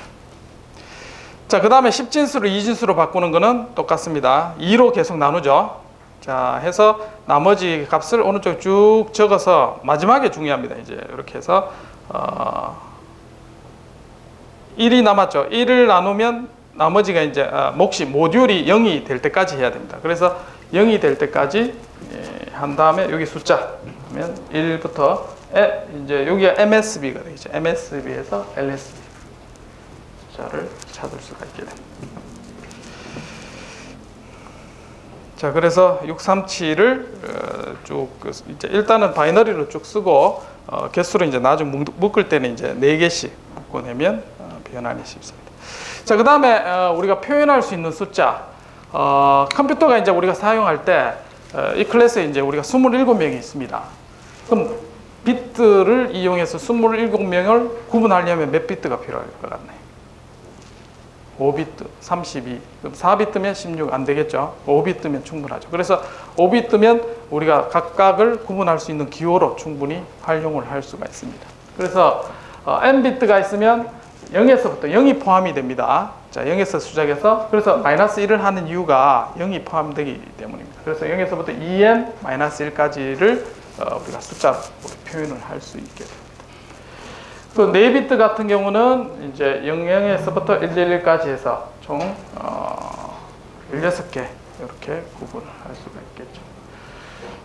자, 그 다음에 10진수를 2진수로 바꾸는 거는 똑같습니다. 2로 계속 나누죠. 자, 해서 나머지 값을 오른쪽에 쭉 적어서 마지막에 중요합니다. 이제 이렇게 해서 1이 남았죠. 1을 나누면 나머지가 이제 몫이 모듈이 0이 될 때까지 해야 됩니다. 그래서 0이 될 때까지 한 다음에 여기 숫자 하면 1부터 이제 여기가 MSB가 되겠죠. MSB에서 LSB 숫자를 찾을 수가 있게 됩니다. 자, 그래서 637을 쭉 이제 일단은 바이너리로 쭉 쓰고 개수로 이제 나중에 묶을 때는 이제 4개씩 묶어내면 변환이 쉽습니다. 자, 그 다음에 우리가 표현할 수 있는 숫자, 컴퓨터가 이제 우리가 사용할 때 이 클래스에 이제 우리가 27명이 있습니다. 그럼 비트를 이용해서 27명을 구분하려면 몇 비트가 필요할 것 같나요? 5비트, 32, 그럼 4비트면 16 안 되겠죠? 5비트면 충분하죠. 그래서 5비트면 우리가 각각을 구분할 수 있는 기호로 충분히 활용을 할 수가 있습니다. 그래서 n비트가 있으면 0에서부터 0이 포함이 됩니다. 자, 0에서 시작해서 그래서 마이너스 1을 하는 이유가 0이 포함되기 때문입니다. 그래서 0에서부터 2n 마이너스 1까지를 우리가 숫자로 표현을 할 수 있게 됩니다. 또 4비트 같은 경우는 이제 00에서부터 111까지 해서 총 16개 이렇게 구분을 할 수가 있겠죠.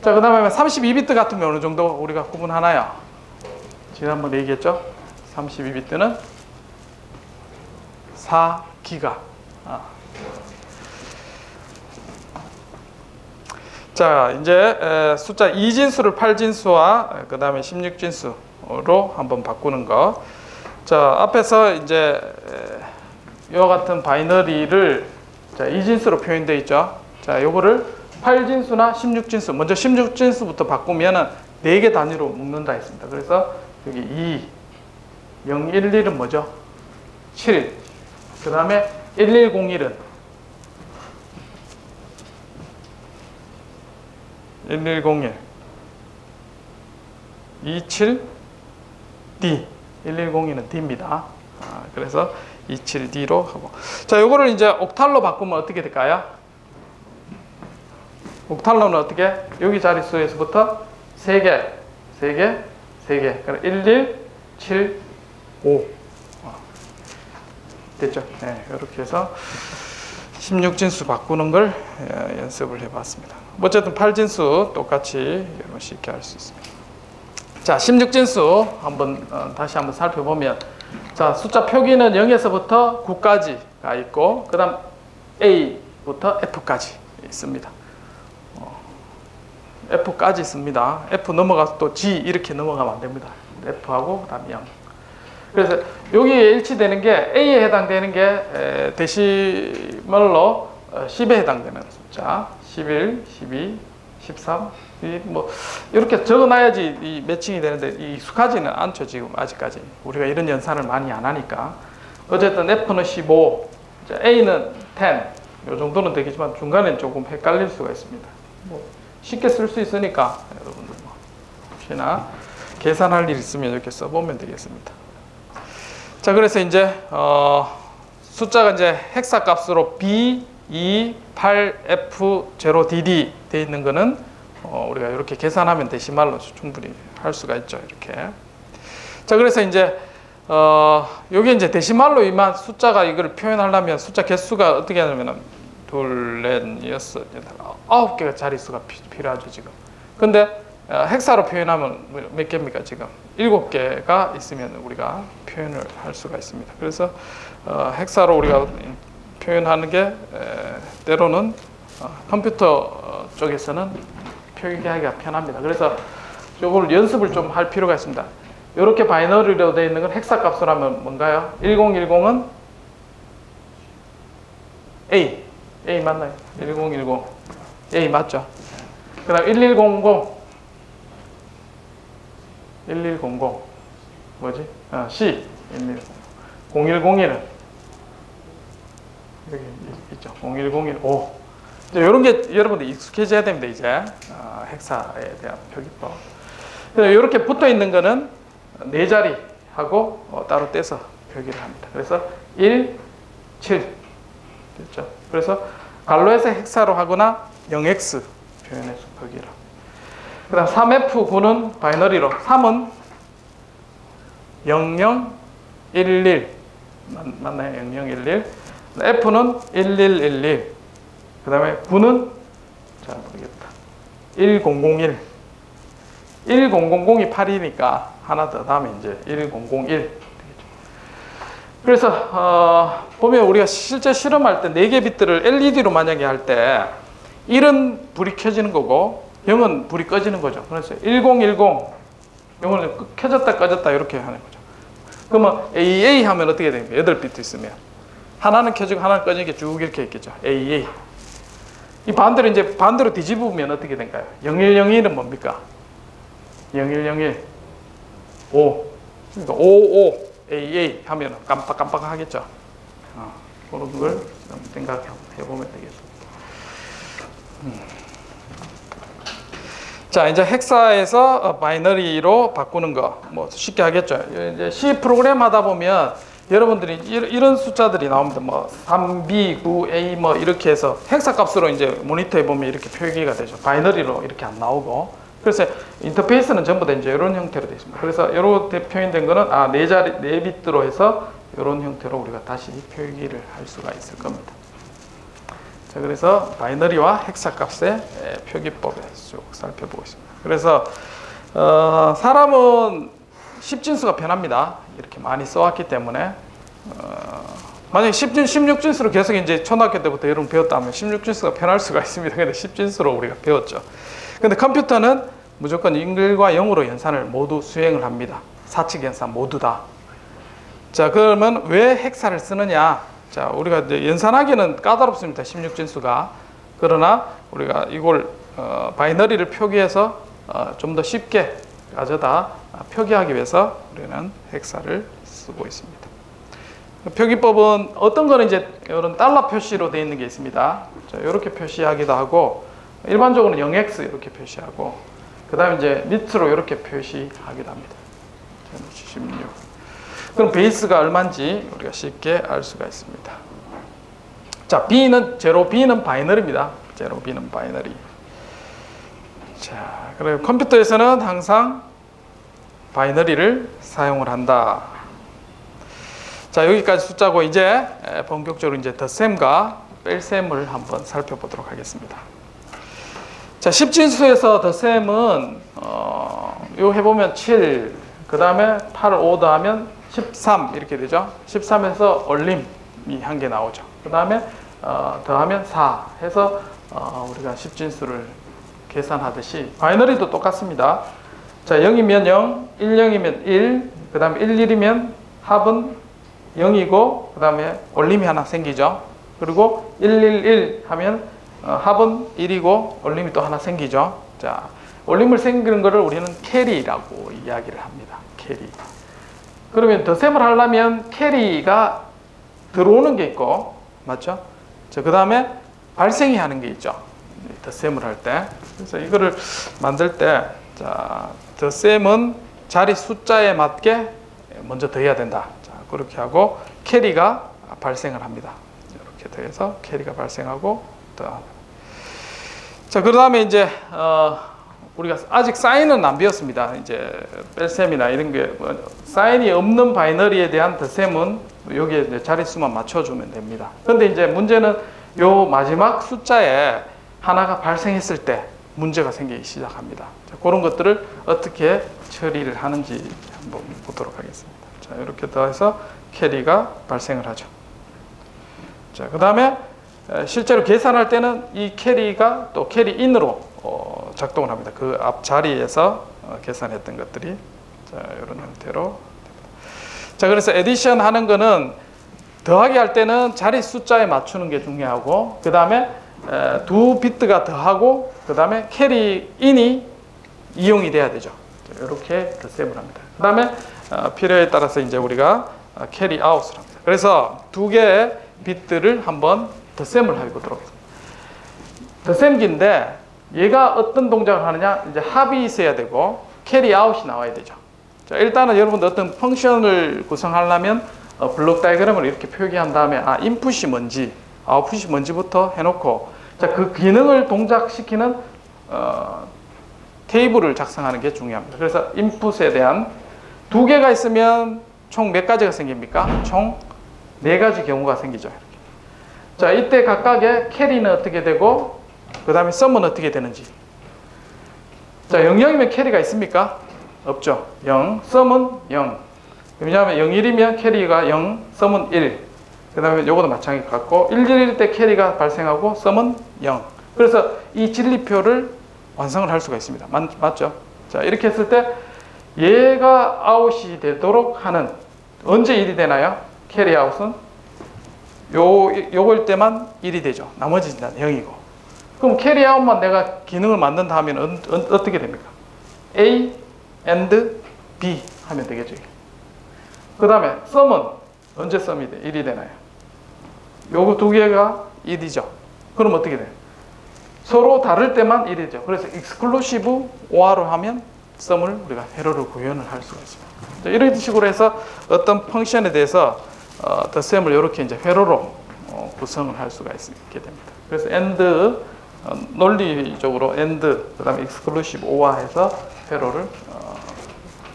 자, 그 다음에 32비트 같은 경우 어느 정도 우리가 구분하나요? 지난번에 얘기했죠? 32비트는 4기가. 자, 이제 숫자 2진수를 8진수와 그 다음에 16진수로 한번 바꾸는 거. 자, 앞에서 이제 이와 같은 바이너리를 자, 2진수로 표현되어 있죠. 자, 요거를 8진수나 16진수, 먼저 16진수부터 바꾸면은 4개 단위로 묶는다 했습니다. 그래서 여기 2, 0, 1, 1은 뭐죠? 7. 그 다음에 1101은 1101 27D 1102는 D입니다. 그래서 27D로 하고. 자, 요거를 이제 옥탈로 바꾸면 어떻게 될까요? 옥탈로는 어떻게? 여기 자릿수에서부터 3개, 3개, 3개. 그럼 11, 7, 5. 됐죠? 네, 이렇게 해서 16진수 바꾸는 걸 연습을 해봤습니다. 어쨌든 8진수 똑같이 쉽게 할 수 있습니다. 자, 16진수 한번 다시 한번 살펴보면, 자, 숫자 표기는 0에서부터 9까지가 있고, 그 다음 A부터 F까지 있습니다. F까지 있습니다. F 넘어가서 또 G 이렇게 넘어가면 안 됩니다. F하고 그 다음 0. 그래서 여기에 일치되는 게 A에 해당되는 게 데시멀로 10에 해당되는 숫자 11, 12, 13 뭐 이렇게 적어놔야지 이 매칭이 되는데 익숙하지는 않죠. 지금 아직까지 우리가 이런 연산을 많이 안 하니까. 어쨌든 F는 15, A는 10 이 정도는 되겠지만 중간에 조금 헷갈릴 수가 있습니다. 뭐 쉽게 쓸 수 있으니까 여러분들 뭐 혹시나 계산할 일 있으면 이렇게 써보면 되겠습니다. 자, 그래서 이제 숫자가 이제 헥사 값으로 B28F0DD 돼 있는 거는 우리가 이렇게 계산하면 데시말로 충분히 할 수가 있죠. 이렇게. 자, 그래서 이제 요게 이제 데시말로 이만 숫자가 이걸 표현하려면 숫자 개수가 어떻게 하냐면은 둘, 넷, 여섯, 여덟, 9개가 자릿수가 필요하죠, 지금. 근데 헥사로 표현하면 몇 개입니까, 지금? 7개가 있으면 우리가 표현을 할 수가 있습니다. 그래서 헥사로 우리가 표현하는 게 때로는 컴퓨터 쪽에서는 표기하기가 편합니다. 그래서 이걸 연습을 좀 할 필요가 있습니다. 이렇게 바이너리로 되어 있는 건 헥사 값으로 하면 뭔가요? 1010은 A 맞나요? 1010 A 맞죠? 그 다음 1100 뭐지? C 0101은 여기 있죠. 0101 5 이런 게 여러분들 익숙해져야 됩니다. 이제 헥사에 대한 표기법. 이렇게 붙어 있는 거는 네 자리하고 따로 떼서 표기를 합니다. 그래서 1, 7 됐죠. 그래서 갈로에서 헥사로 하거나 0x 표현해서 표기를 합니다. 그 다음 3F9는 바이너리로 3은 0011 맞나요? 0011 F는 1111 그 다음에 9는 잘 모르겠다 1001 1000이 8이니까 하나 더 다음에 이제 1001 그래서 보면 우리가 실제 실험할 때 4개 bit들을 LED로 만약에 할 때 1은 불이 켜지는 거고 0은 불이 꺼지는 거죠. 그래서 1010 0은 켜졌다 꺼졌다 이렇게 하는 거죠. 그러면 AA 하면 어떻게 됩니까? 8비트 있으면 하나는 켜지고 하나는 꺼지는 게 쭉 이렇게 있겠죠. AA. 이 반대로 이제 반대로 뒤집으면 어떻게 될까요? 0101은 뭡니까? 0101 5 그러니까 55 AA 하면 깜빡깜빡 하겠죠. 그런 걸 생각해 보면 되겠습니다. 자, 이제 헥사에서 바이너리로 바꾸는 거 뭐 쉽게 하겠죠. 이제 C 프로그램 하다 보면 여러분들이 이런 숫자들이 나옵니다. 뭐 3B, 9A 뭐 이렇게 해서 헥사 값으로 이제 모니터에 보면 이렇게 표기가 되죠. 바이너리로 이렇게 안 나오고. 그래서 인터페이스는 전부 다 이제 이런 형태로 되어 있습니다. 그래서 이렇게 표현된 거는 4비트로 해서 이런 형태로 우리가 다시 표기를 할 수가 있을 겁니다. 자, 그래서 바이너리와 헥사 값의 표기법에 쭉 살펴보고 있습니다. 그래서 사람은 10진수가 편합니다. 이렇게 많이 써왔기 때문에 만약에 16진수로 계속 이제 초등학교 때부터 여러분 배웠다면 16진수가 편할 수가 있습니다. 근데 10진수로 우리가 배웠죠. 근데 컴퓨터는 무조건 1과 0으로 연산을 모두 수행을 합니다. 사칙 연산 모두 다. 자, 그러면 왜 헥사를 쓰느냐? 자, 우리가 이제 연산하기는 까다롭습니다. 16진수가. 그러나 우리가 이걸 바이너리를 표기해서 좀 더 쉽게 가져다 표기하기 위해서 우리는 헥사를 쓰고 있습니다. 표기법은 어떤 거는 이제 이런 달러 표시로 되어 있는 게 있습니다. 자, 이렇게 표시하기도 하고 일반적으로는 0x 이렇게 표시하고 그 다음에 이제 밑으로 이렇게 표시하기도 합니다. 16. 그럼 베이스가 얼마인지 우리가 쉽게 알 수가 있습니다. 자, B는 바이너리입니다. B는 바이너리. 자, 그리고 컴퓨터에서는 항상 바이너리를 사용을 한다. 자, 여기까지 숫자고 이제 본격적으로 이제 덧셈과 뺄셈을 한번 살펴보도록 하겠습니다. 자, 10진수에서 덧셈은 요 해보면 7, 그 다음에 8을 5 더하면 13 이렇게 되죠. 13에서 얼림이 한 개 나오죠. 그 다음에 더하면 4 해서 우리가 10진수를 계산하듯이 바이너리도 똑같습니다. 자, 0이면 0, 10이면 1, 그 다음에 11이면 합은 0이고 그 다음에 얼림이 하나 생기죠. 그리고 111 하면 합은 1이고 얼림이 또 하나 생기죠. 자, 얼림을 생기는 것을 우리는 캐리라고 이야기를 합니다. 캐리. 그러면 덧셈을 하려면 캐리가 들어오는 게 있고, 맞죠? 자, 그 다음에 발생이 하는 게 있죠. 덧셈을 할 때. 그래서 이거를 만들 때, 자, 덧셈은 자리 숫자에 맞게 먼저 더해야 된다. 자, 그렇게 하고, 캐리가 발생을 합니다. 이렇게 돼서 캐리가 발생하고 자, 그 다음에 이제 우리가 아직 사인은 안 배웠습니다. 이제 뺄셈이나 이런 게 사인이 없는 바이너리에 대한 덧셈은 여기에 이제 자릿수만 맞춰주면 됩니다. 근데 이제 문제는 요 마지막 숫자에 하나가 발생했을 때 문제가 생기기 시작합니다. 자, 그런 것들을 어떻게 처리를 하는지 한번 보도록 하겠습니다. 자, 이렇게 더해서 캐리가 발생을 하죠. 자, 그 다음에 실제로 계산할 때는 이 캐리가 또 캐리인으로 작동을 합니다. 그 앞 자리에서 계산했던 것들이 자, 이런 형태로. 자, 그래서 에디션 하는 거는 더하기 할 때는 자리 숫자에 맞추는 게 중요하고, 그 다음에 두 비트가 더하고, 그 다음에 캐리인이 이용이 돼야 되죠. 이렇게 덧셈을 합니다. 그 다음에 필요에 따라서 이제 우리가 캐리 아웃을 합니다. 그래서 두 개의 비트를 한번 덧셈을 해보도록 하겠습니다. 덧셈기인데 얘가 어떤 동작을 하느냐, 이제 합이 있어야 되고 캐리 아웃이 나와야 되죠. 자, 일단은 여러분들 어떤 펑션을 구성하려면 블록 다이그램을 이렇게 표기한 다음에 인풋이 뭔지 아웃풋이 뭔지부터 해놓고, 자, 그 기능을 동작시키는 테이블을 작성하는 게 중요합니다. 그래서 인풋에 대한 두 개가 있으면 총 몇 가지가 생깁니까? 총 4가지 경우가 생기죠. 이렇게. 자, 이때 각각의 캐리는 어떻게 되고 그 다음에 썸은 어떻게 되는지. 자, 00이면 캐리가 있습니까? 없죠. 0, 썸은 0. 왜냐하면 01이면 캐리가 0, 썸은 1. 그 다음에 요것도 마찬가지 같고 111일 때 캐리가 발생하고 썸은 0. 그래서 이 진리표를 완성을 할 수가 있습니다. 맞죠? 자, 이렇게 했을 때 얘가 아웃이 되도록 하는, 언제 1이 되나요? 캐리 아웃은 요걸 때만 1이 되죠. 나머지는 0이고. 그럼 캐리 아웃만 내가 기능을 만든다 하면 어떻게 됩니까? A and B 하면 되겠죠. 그 다음에 썸은 언제 썸이 돼? 1이 되나요? 요거 두 개가 1이죠. 그럼 어떻게 돼요? 서로 다를 때만 1이죠. 그래서 exclusive OR로 하면 썸을 우리가 회로로 구현을 할 수가 있습니다. 자, 이런 식으로 해서 어떤 펑션에 대해서 덧셈을 이렇게 이제 회로로 구성을 할 수가 있게 됩니다. 그래서 AND 논리적으로 AND 그다음에 exclusive OR 해서 회로를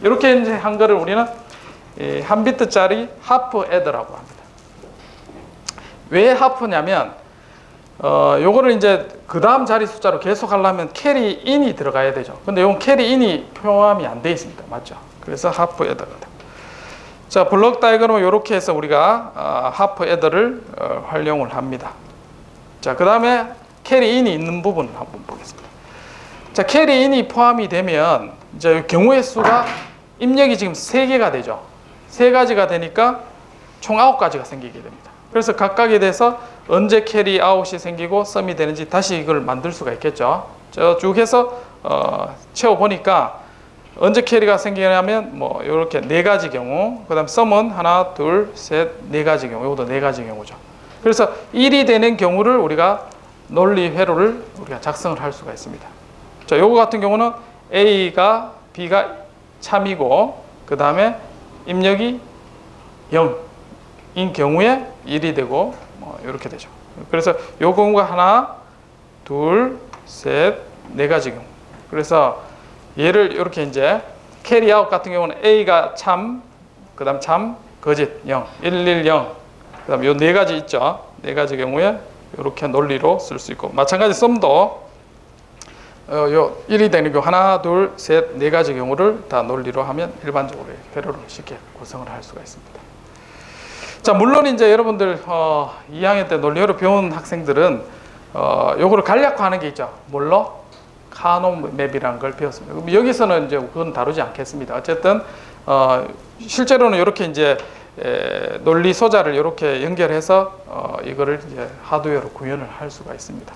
이렇게 이제 한 거를 우리는 한 비트짜리 하프 애더라고 합니다. 왜 하프냐면 요거를 이제 그 다음 자리 숫자로 계속 하려면 캐리 인이 들어가야 되죠. 근데 요건 캐리 인이 포함이 안 되어 있습니다. 맞죠? 그래서 하프 애더가 됩니다. 자, 블록 다이그램은 이렇게 해서 우리가 하프 애더를 활용을 합니다. 자, 그 다음에 캐리 인이 있는 부분을 한번 보겠습니다. 자, 캐리 인이 포함이 되면 이제 경우의 수가 입력이 지금 3개가 되죠. 3가지가 되니까 총 9가지가 생기게 됩니다. 그래서 각각에 대해서 언제 캐리 아웃이 생기고 썸이 되는지 다시 이걸 만들 수가 있겠죠. 쭉 해서 채워보니까 언제 캐리가 생기냐면 뭐 이렇게 4가지 경우, 그 다음 썸은 하나, 둘, 셋, 4가지 경우, 이것도 4가지 경우죠. 그래서 1이 되는 경우를 우리가 논리 회로를 우리가 작성을 할 수가 있습니다. 자, 요거 같은 경우는 A가 B가 참이고 그 다음에 입력이 0인 경우에 1이 되고 이렇게 되죠. 그래서 요 경우가 하나, 둘, 셋, 4가지 경우. 그래서 얘를 이렇게 이제 캐리 아웃 같은 경우는 A가 참, 그 다음 참, 거짓 0, 110, 그 다음 요 4가지 있죠. 4가지 경우에 이렇게 논리로 쓸 수 있고, 마찬가지 썸도 요 1이 되는 경우 하나, 둘, 셋, 4가지 경우를 다 논리로 하면 일반적으로 회로를 쉽게 구성을 할 수가 있습니다. 자, 물론 이제 여러분들 2학년 때 논리회로 배운 학생들은 요거를 간략화하는 게 있죠. 뭘로? 카노 맵이라는 걸 배웠습니다. 그럼 여기서는 이제 그건 다루지 않겠습니다. 어쨌든 실제로는 이렇게 이제 논리 소자를 이렇게 연결해서 이거를 이제 하드웨어로 구현을 할 수가 있습니다.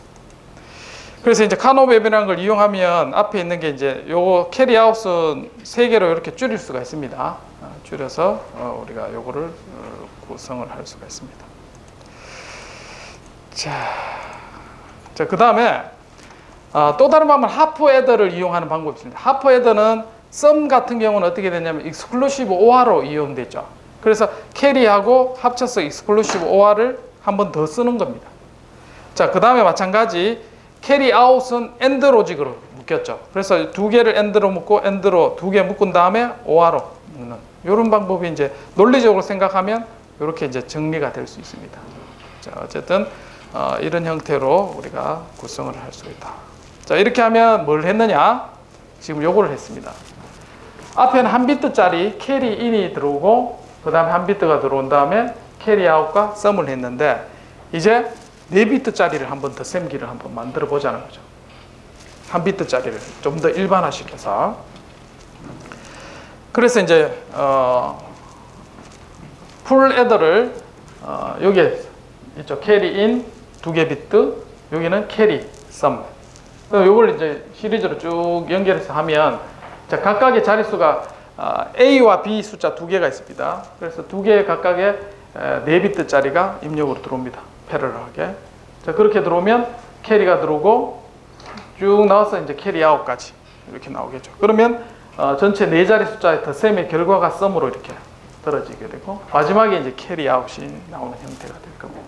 그래서 이제 카노 맵이라는 걸 이용하면 앞에 있는 게 이제 요거 캐리 아웃은 3개로 이렇게 줄일 수가 있습니다. 줄여서 우리가 요거를 구성을 할 수가 있습니다. 자, 그 다음에 또 다른 방법은 하프 애더를 이용하는 방법이 있습니다. 하프 애더는 썸 같은 경우는 어떻게 되냐면 exclusive OR로 이용되죠. 그래서 캐리하고 합쳐서 exclusive OR을 한 번 더 쓰는 겁니다. 자, 그 다음에 마찬가지 캐리 아웃은 AND 로직으로 묶였죠. 그래서 두 개를 AND로 묶고 AND로 두 개 묶은 다음에 OR로 묶는 이런 방법이 이제 논리적으로 생각하면 이렇게 이제 정리가 될 수 있습니다. 자, 어쨌든 이런 형태로 우리가 구성을 할 수 있다. 자, 이렇게 하면 뭘 했느냐? 지금 요거를 했습니다. 앞에는 한 비트짜리 캐리 인이 들어오고 그 다음에 한 비트가 들어온 다음에 캐리 아웃과 썸을 했는데 이제 4비트짜리를 한번 더 셈기를 한번 만들어 보자는 거죠. 한 비트짜리를 좀 더 일반화시켜서. 그래서 이제 풀 애더를 여기에 있죠. 캐리 인 2개 비트, 여기는 캐리 썸. 요걸 이제 시리즈로 쭉 연결해서 하면 자, 각각의 자릿수가 A와 B 숫자 2개가 있습니다. 그래서 2개 각각의 4비트짜리가 입력으로 들어옵니다. 패러럴하게. 자, 그렇게 들어오면 캐리가 들어오고 쭉 나와서 이제 캐리 아웃까지 이렇게 나오겠죠. 그러면 전체 4자리 숫자의 덧셈의 결과가 썸으로 이렇게 떨어지게 되고 마지막에 이제 캐리 아웃이 나오는 형태가 될 겁니다.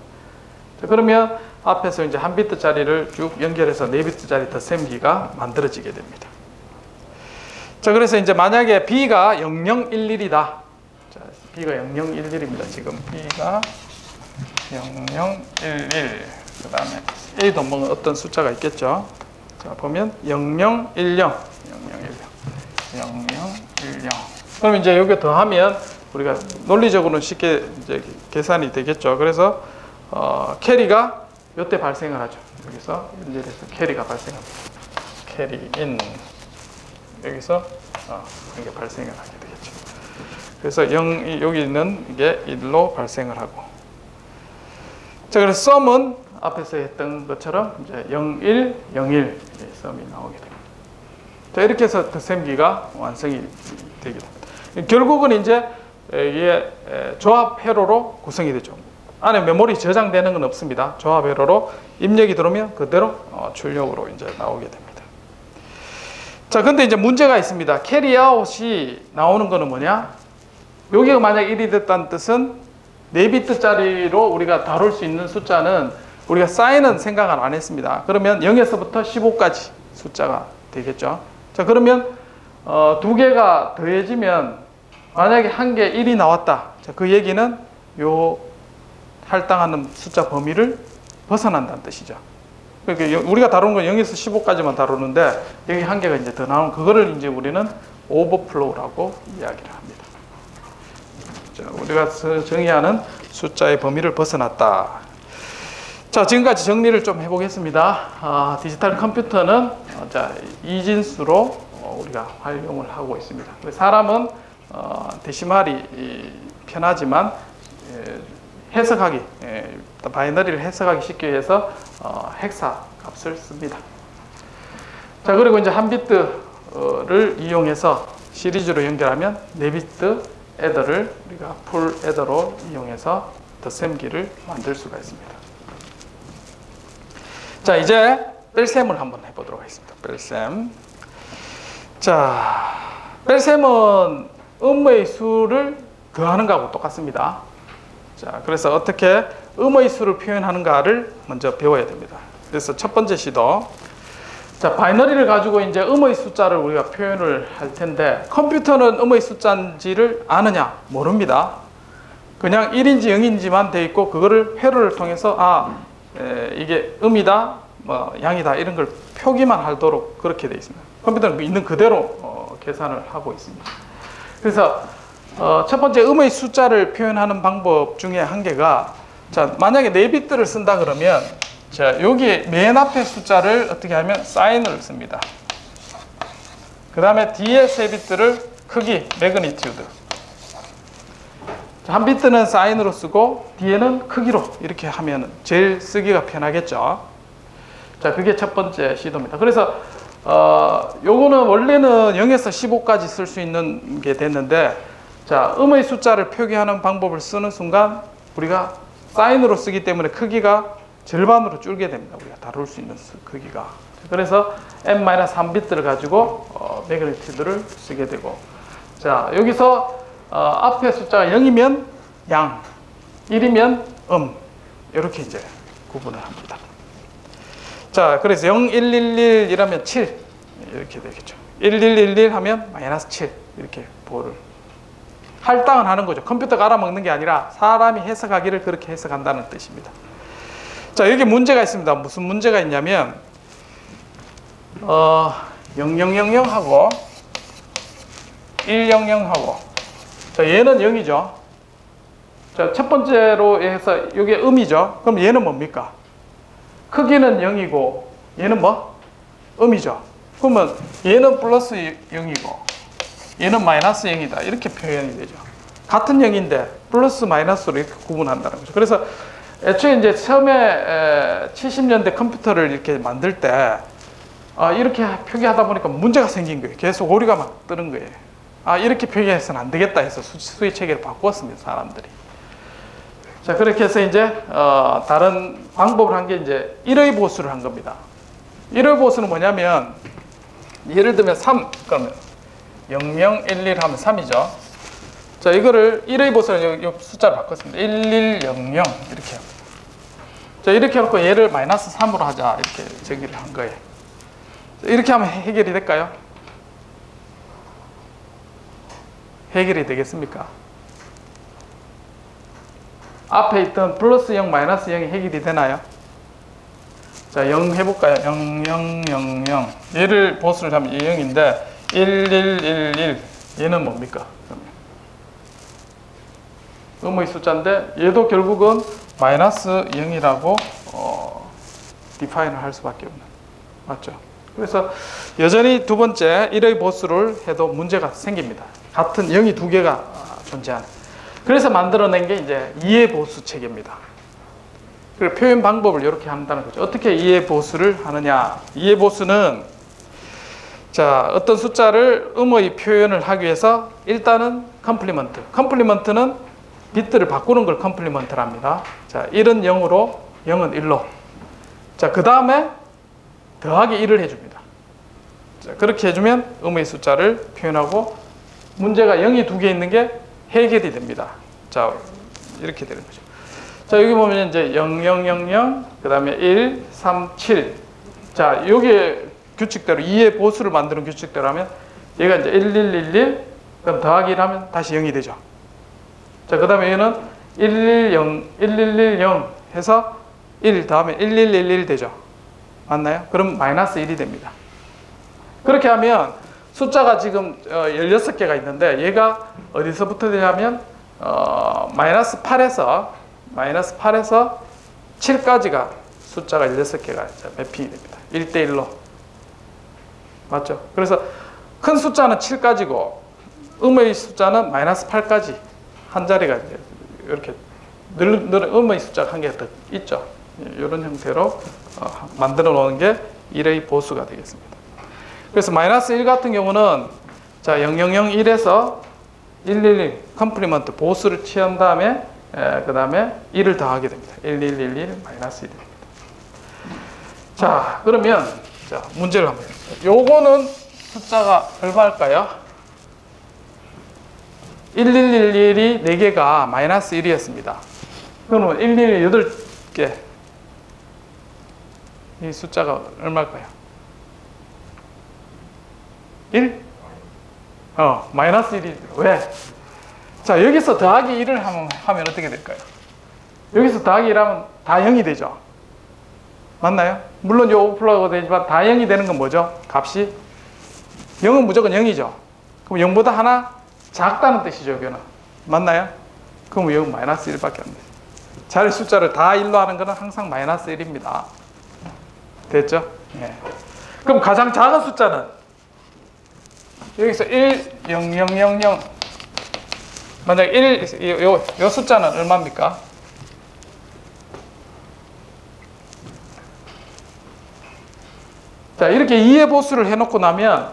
자, 그러면 앞에서 이제 한 비트짜리를 쭉 연결해서 4비트짜리 덧셈기가 만들어지게 됩니다. 자, 그래서 이제 만약에 B가 0011이다. 자, B가 0011입니다. 지금 B가 0011. 그 다음에 A도 뭐 어떤 숫자가 있겠죠. 자, 보면 0010. 0010. 그럼 이제 여기 더하면 우리가 논리적으로는 쉽게 이제 계산이 되겠죠. 그래서 캐리가 이때 발생을 하죠. 여기서 연결해서 캐리가 발생합니다. 캐리 인. 여기서 이게 발생을 하게 되겠죠. 그래서 여기 있는 이게 1로 발생을 하고. 자, 그래서 썸은 앞에서 했던 것처럼 이제 01, 01 썸이 나오게 됩니다. 자, 이렇게 해서 덧셈기가 완성이 되게 됩니다. 결국은 이제 이게 조합 회로로 구성이 되죠. 안에 메모리 저장되는 건 없습니다. 조합 회로로 입력이 들어오면 그대로 출력으로 이제 나오게 됩니다. 자, 근데 이제 문제가 있습니다. 캐리 아웃이 나오는 거는 뭐냐? 여기가 만약 1이 됐다는 뜻은 4비트짜리로 우리가 다룰 수 있는 숫자는 우리가 사인은 생각을 안 했습니다. 그러면 0에서부터 15까지 숫자가 되겠죠. 자, 그러면 두 개가 더해지면 만약에 한 개 1이 나왔다. 자, 그 얘기는 요 할당하는 숫자 범위를 벗어난다는 뜻이죠. 그러니까 우리가 다루는 건 0에서 15까지만 다루는데 여기 한 개가 이제 더 나오는 그거를 이제 우리는 오버플로우라고 이야기를 합니다. 자, 우리가 정의하는 숫자의 범위를 벗어났다. 자, 지금까지 정리를 좀 해보겠습니다. 디지털 컴퓨터는 자, 이진수로 우리가 활용을 하고 있습니다. 사람은 데시말이 편하지만 해석하기, 바이너리를 해석하기 쉽게 해서 헥사 값을 씁니다. 자, 그리고 이제 한 비트를 이용해서 시리즈로 연결하면 4비트 애더를 우리가 풀 애더로 이용해서 덧셈기를 만들 수가 있습니다. 자, 이제 뺄셈을 한번 해보도록 하겠습니다. 뺄셈. 자, 뺄셈은 음의 수를 더하는 거하고 똑같습니다. 자, 그래서 어떻게 음의 수를 표현하는가를 먼저 배워야 됩니다. 그래서 첫 번째 시도. 자, 바이너리를 가지고 이제 음의 숫자를 우리가 표현을 할 텐데 컴퓨터는 음의 숫자인지를 아느냐? 모릅니다. 그냥 1인지 0인지만 돼 있고 그거를 회로를 통해서 이게 음이다, 뭐 양이다 이런 걸 표기만 하도록 그렇게 돼 있습니다. 컴퓨터는 있는 그대로 계산을 하고 있습니다. 그래서 첫 번째 음의 숫자를 표현하는 방법 중에 한 개가 자, 만약에 4비트를 쓴다 그러면 자, 여기 맨 앞에 숫자를 어떻게 하면 사인을 씁니다. 그 다음에 뒤에 3비트를 크기, 매그니튜드. 한 비트는 사인으로 쓰고 뒤에는 크기로 이렇게 하면 제일 쓰기가 편하겠죠. 자, 그게 첫 번째 시도입니다. 그래서 요거는 원래는 0에서 15까지 쓸 수 있는 게 됐는데 자, 음의 숫자를 표기하는 방법을 쓰는 순간 우리가 사인으로 쓰기 때문에 크기가 절반으로 줄게 됩니다. 우리가 다룰 수 있는 크기가. 그래서 n-3비트를 가지고 매그니튜드를 쓰게 되고 자, 여기서 앞에 숫자가 0이면 양, 1이면 이렇게 이제 구분을 합니다. 자, 그래서 0, 1, 1, 1 이라면 7 이렇게 되겠죠. 1, 1, 1, 1 하면 마이너스 7 이렇게 보호를 할당을 하는 거죠. 컴퓨터가 알아먹는 게 아니라 사람이 해석하기를 그렇게 해석한다는 뜻입니다. 자, 여기 문제가 있습니다. 무슨 문제가 있냐면 0000하고 100하고 자, 얘는 0이죠. 자, 첫 번째로 해서 이게 음이죠. 그럼 얘는 뭡니까? 크기는 0이고 얘는 뭐? 음이죠. 그러면 얘는 플러스 0이고 얘는 마이너스 0이다. 이렇게 표현이 되죠. 같은 0인데 플러스 마이너스로 이렇게 구분한다는 거죠. 그래서 애초에 이제 처음에 70년대 컴퓨터를 이렇게 만들 때 이렇게 표기하다 보니까 문제가 생긴 거예요. 계속 오류가 막 뜨는 거예요. 이렇게 표기해서는 안 되겠다 해서 수의 체계를 바꿨습니다, 사람들이. 자, 그렇게 해서 이제 다른 방법을 한 게 이제 1의 보수를 한 겁니다. 1의 보수는 뭐냐면 예를 들면 3 그러면 0011 하면 3이죠. 자, 이거를 1의 보수를 이 숫자를 바꿨습니다. 1100 이렇게. 자, 이렇게 해놓고 얘를 마이너스 3으로 하자 이렇게 정의를 한 거예요. 자, 이렇게 하면 해결이 될까요? 해결이 되겠습니까? 앞에 있던 플러스 0, 마이너스 0이 해결이 되나요? 자, 0 해볼까요? 0, 0, 0, 0. 얘를 보수를 하면 0인데 1, 1, 1, 1. 얘는 뭡니까? 음의 숫자인데 얘도 결국은 마이너스 0이라고 디파인을 할 수밖에 없는. 맞죠? 그래서 여전히 두 번째 1의 보수를 해도 문제가 생깁니다. 같은 0이 두 개가 존재하는. 그래서 만들어낸 게 이제 2의 보수 체계입니다. 그 표현 방법을 이렇게 한다는 거죠. 어떻게 2의 보수를 하느냐? 2의 보수는 자, 어떤 숫자를 음의 표현을 하기 위해서 일단은 컴플리먼트. 컴플리먼트는 비트를 바꾸는 걸 컴플리먼트랍니다. 자, 1은 0으로 0은 1로. 자, 그 다음에 더하기 1을 해줍니다. 자, 그렇게 해주면 음의 숫자를 표현하고 문제가 0이 두 개 있는 게 해결이 됩니다. 자, 이렇게 되는 거죠. 자, 여기 보면 이제 0000, 그 다음에 1, 3, 7. 자, 요게 규칙대로 2의 보수를 만드는 규칙대로 하면 얘가 이제 1111, 그럼 더하기 1 하면 다시 0이 되죠. 자, 그 다음에 얘는 1110 해서 1 더하면 1111 되죠. 맞나요? 그럼 마이너스 1이 됩니다. 그렇게 하면 숫자가 지금 16개가 있는데 얘가 어디서부터 되냐면 마이너스 8에서 7까지가 숫자가 16개가 매핑이 됩니다. 1대1로. 맞죠? 그래서 큰 숫자는 7까지고 음의 숫자는 마이너스 8까지 한 자리가 이렇게 음의 숫자가 한 개가 더 있죠. 이런 형태로 만들어 놓은 게 1의 보수가 되겠습니다. 그래서 마이너스 1 같은 경우는 자 0001에서 111 컴플리먼트 보수를 취한 다음에 그 다음에 1을 더하게 됩니다. 1111 마이너스 1이 됩니다. 자, 그러면 자 문제를 한번 해볼게요. 요거는 숫자가 얼마일까요? 1111이 4개가 마이너스 1이었습니다. 그러면 1111 8개 이 숫자가 얼마일까요? 1? 마이너스 1이 왜? 자, 여기서 더하기 1을 하면 어떻게 될까요? 여기서 더하기 1 하면 다 0이 되죠. 맞나요? 물론 요 오버플러가 되지만 다 0이 되는 건 뭐죠? 값이 0은 무조건 0이죠. 그럼 0보다 하나 작다는 뜻이죠, 여기는. 맞나요? 그럼 0은 마이너스 1밖에 안 돼요. 자리 숫자를 다 1로 하는 것은 항상 마이너스 1입니다. 됐죠? 네. 그럼 가장 작은 숫자는 여기서 1, 0, 0, 0, 0 만약 1, 요 숫자는 얼마입니까? 자, 이렇게 2의 보수를 해놓고 나면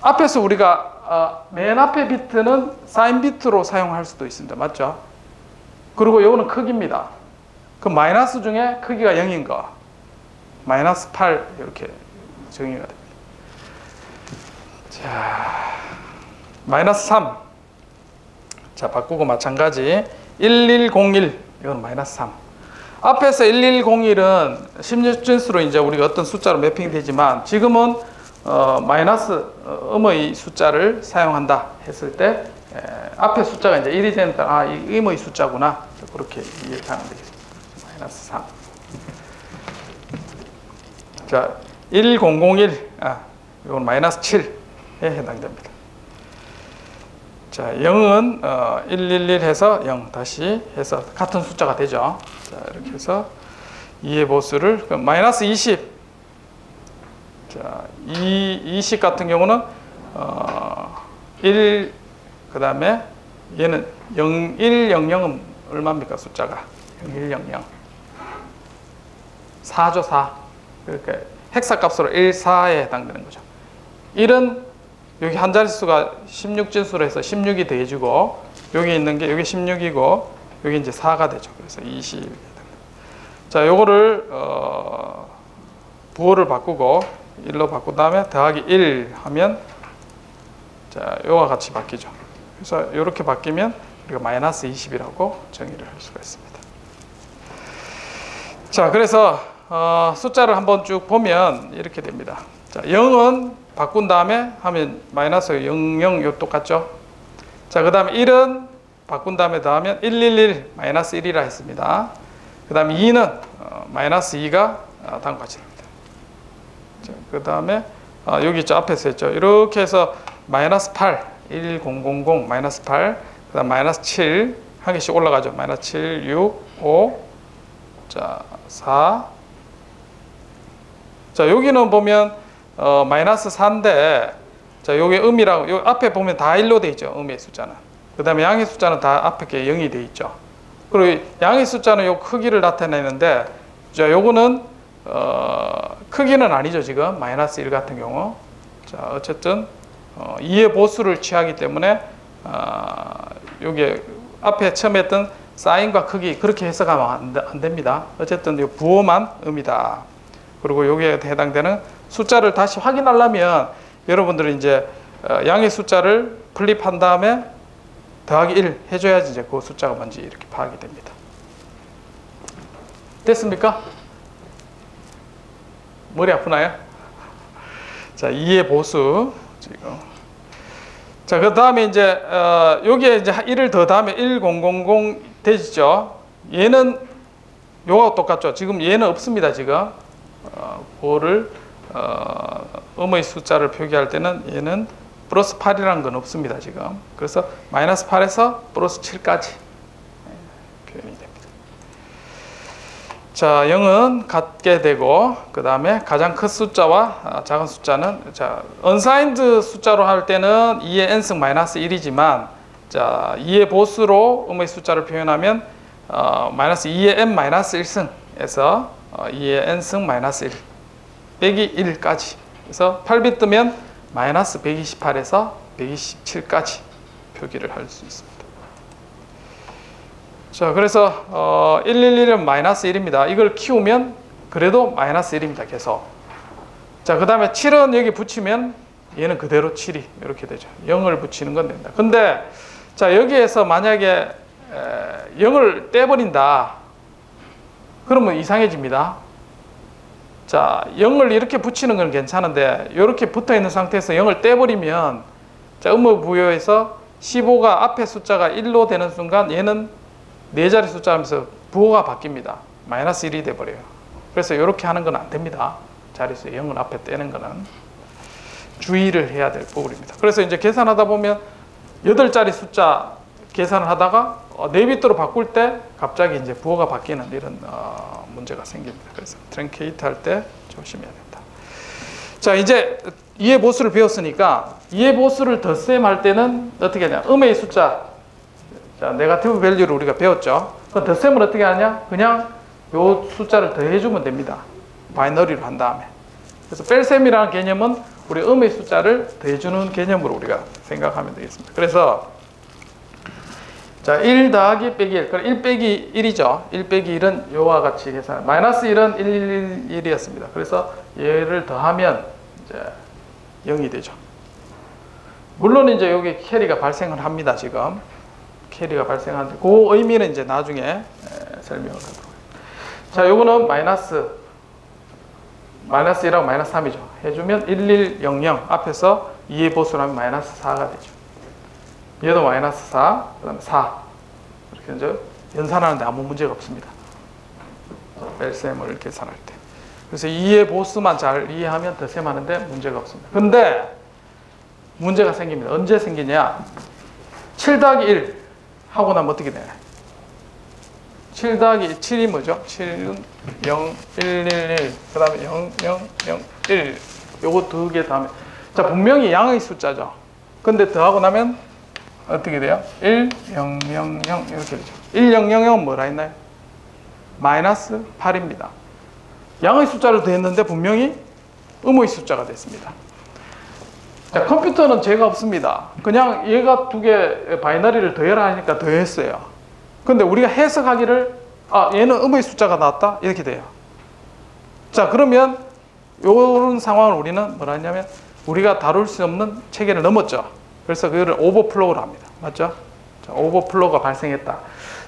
앞에서 우리가 맨 앞에 비트는 사인 비트로 사용할 수도 있습니다. 맞죠? 그리고 요거는 크기입니다. 그 마이너스 중에 크기가 0인 거 마이너스 8 이렇게 정의가 됩니다. 자, 마이너스 3 자, 바꾸고 마찬가지 1101 이건 마이너스 3. 앞에서 1101은 16진수로 이제 우리가 어떤 숫자로 매핑되지만 지금은 마이너스 음의 숫자를 사용한다 했을 때 앞에 숫자가 이제 1이 되니까 이 음의 숫자구나. 그렇게 이해하면 되겠습니다. 마이너스 3. 자, 1001 이건 마이너스 7에 해당됩니다. 자, 0은 111 해서 0 다시 해서 같은 숫자가 되죠. 자, 이렇게 해서 2의 보수를 마이너스 20. 자, 20 같은 경우는 1 그다음에 얘는 0100은 얼마입니까? 숫자가 0100 4죠. 4. 그러니까 헥사 값으로 14에 해당되는 거죠. 1은 여기 한 자릿수가 16진수로 해서 16이 더해지고 여기 있는 게 여기 16이고 여기 이제 4가 되죠. 그래서 20. 자, 요거를 부호를 바꾸고 1로 바꾼 다음에 더하기 1 하면 자, 요와 같이 바뀌죠. 그래서 이렇게 바뀌면 우리가 마이너스 20이라고 정의를 할 수가 있습니다. 자, 그래서 숫자를 한번 쭉 보면 이렇게 됩니다. 자, 0은 바꾼 다음에 하면 마이너스 00 요 똑같죠. 자, 그 다음에 1은 바꾼 다음에 더하면 111 마이너스 1이라 했습니다. 그 다음에 2는 마이너스 2가 다음과 같이 됩니다. 자, 그 다음에 여기 있죠. 앞에서 했죠. 이렇게 해서 마이너스 8 1000 마이너스 8 그 다음 마이너스 7 한 개씩 올라가죠. 마이너스 7 6 5 자, 4 자, 여기는 보면 마이너스 4인데 자, 요게 음이라고 요 앞에 보면 다 1로 돼 있죠. 음의 숫자는. 그 다음에 양의 숫자는 다 앞에 게 0이 돼 있죠. 그리고 양의 숫자는 요 크기를 나타내는데 자, 요거는 크기는 아니죠. 지금 마이너스 1 같은 경우. 자, 어쨌든 2의 보수를 취하기 때문에 요게 앞에 처음에 했던 사인과 크기 그렇게 해석하면 안 됩니다. 어쨌든 이 부호만 음이다. 그리고 여기에 해당되는 숫자를 다시 확인하려면 여러분들은 이제 양의 숫자를 플립한 다음에 더하기 1 해줘야지 이제 그 숫자가 뭔지 이렇게 파악이 됩니다. 됐습니까? 머리 아프나요? 자, 2의 보수 지금. 자, 그 다음에 이제 여기에 이제 1을 더 다음에 1000 되죠. 얘는 요거하고 똑같죠. 지금 얘는 없습니다. 지금 보호를 음의 숫자를 표기할 때는 얘는 플러스 8이라는 건 없습니다. 지금. 그래서 마이너스 8에서 플러스 7까지 표현이 됩니다. 자, 0은 같게 되고 그 다음에 가장 큰 숫자와 작은 숫자는 자, 언사인드 숫자로 할 때는 2의 n승 마이너스 1이지만 자, 2의 보수로 음의 숫자를 표현하면 마이너스 2의 n 마이너스 1승에서 2의 n승 마이너스 1 빼기 1까지. 그래서 8빗 뜨면 마이너스 128에서 127까지 표기를 할 수 있습니다. 자, 그래서 111은 마이너스 1입니다. 이걸 키우면 그래도 마이너스 1입니다. 계속. 자, 그 다음에 7은 여기 붙이면 얘는 그대로 7이 이렇게 되죠. 0을 붙이는 건 됩니다. 근데 자, 여기에서 만약에 0을 떼버린다. 그러면 이상해집니다. 자, 0을 이렇게 붙이는 건 괜찮은데 이렇게 붙어 있는 상태에서 0을 떼버리면 자, 음의부호에서 15가 앞에 숫자가 1로 되는 순간 얘는 네 자리 숫자 하면서 부호가 바뀝니다. 마이너스 1이 돼버려요. 그래서 이렇게 하는 건 안 됩니다. 자릿수에 0을 앞에 떼는 거는 주의를 해야 될 부분입니다. 그래서 이제 계산하다 보면 8자리 숫자 계산을 하다가 4비트로 바꿀 때 갑자기 이제 부호가 바뀌는 이런 문제가 생깁니다. 그래서 트랭케이트 할 때 조심해야 된다. 자, 이제 2의 보수를 배웠으니까 2의 보수를 덧셈 할 때는 어떻게 하냐? 음의 숫자, 자, 네거티브 밸류를 우리가 배웠죠. 그 덧셈을 어떻게 하냐? 그냥 요 숫자를 더해주면 됩니다. 바이너리로 한 다음에. 그래서 뺄셈이라는 개념은 우리 음의 숫자를 더해주는 개념으로 우리가 생각하면 되겠습니다. 그래서 자, 1 더하기 빼기 1. 그럼 1 빼기 1이죠. 1 빼기 1은 요와 같이 계산. 마이너스 1은 111이었습니다. 그래서 얘를 더하면 이제 0이 되죠. 물론 이제 여기 캐리가 발생을 합니다. 지금. 캐리가 발생하는데 그 의미는 이제 나중에 설명을 하도록 하겠습니다. 자, 요거는 마이너스 1하고 마이너스 3이죠. 해주면 1100 앞에서 2의 보수를 하면 마이너스 4가 되죠. 얘도 마이너스 4, 그 다음에 4 이렇게 이제 연산하는데 아무 문제가 없습니다. LCM을 계산할 때. 그래서 2의 보수만 잘 이해하면 덧셈 하는데 문제가 없습니다. 근데 문제가 생깁니다. 언제 생기냐? 7 더하기 1 하고 나면 어떻게 되나요? 7 더하기 7이 뭐죠? 7은 0, 1, 1, 1, 그 다음에 0, 0, 0, 1. 요거 두 개 다음에. 자, 분명히 양의 숫자죠. 근데 더하고 나면 어떻게 돼요? 1, 0, 0, 0 이렇게 되죠. 1, 0, 0, 0은 뭐라 했나요? 마이너스 8입니다. 양의 숫자를 더했는데 분명히 음의 숫자가 됐습니다. 자, 컴퓨터는 죄가 없습니다. 그냥 얘가 두 개 바이너리를 더해라 하니까 더했어요. 근데 우리가 해석하기를 얘는 음의 숫자가 나왔다 이렇게 돼요. 자, 그러면 이런 상황을 우리는 뭐라 했냐면 우리가 다룰 수 없는 체계를 넘었죠. 그래서 그거를 오버플로우를 합니다. 맞죠? 자, 오버플로우가 발생했다.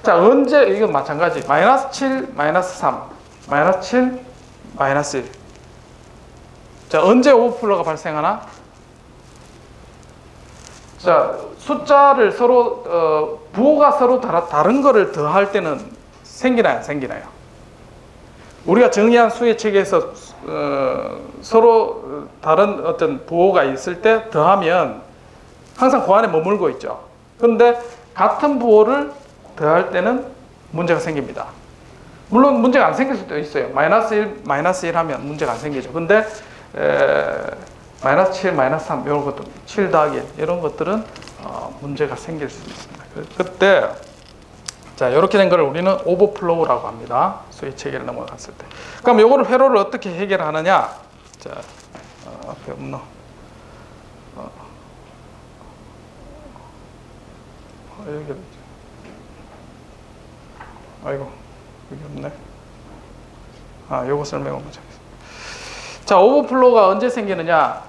자, 언제 이건 마찬가지. 마이너스 7, 마이너스 3, 마이너스 7, 마이너스 1. 자, 언제 오버플로우가 발생하나? 자, 숫자를 서로 부호가 서로 다른 거를 더할 때는 생기나요? 생기나요? 우리가 정의한 수의 체계에서 서로 다른 어떤 부호가 있을 때 더하면 항상 그 안에 머물고 있죠. 그런데 같은 부호를 더할 때는 문제가 생깁니다. 물론 문제가 안 생길 수도 있어요. 마이너스 1 하면 문제가 안 생기죠. 근데 마이너스 7, 마이너스 3 이런 것들, 7 더하기 1 이런 것들은 문제가 생길 수 있습니다. 그때 자, 이렇게 된 걸 우리는 오버플로우라고 합니다. 수의 체계를 넘어갔을 때. 그럼 요거를 회로를 어떻게 해결하느냐? 자, 앞에 없노? 여기 있죠. 아이고, 여기 없네. 요거 설명을 먼저 하겠습니다. 자, 오버플로우가 언제 생기느냐?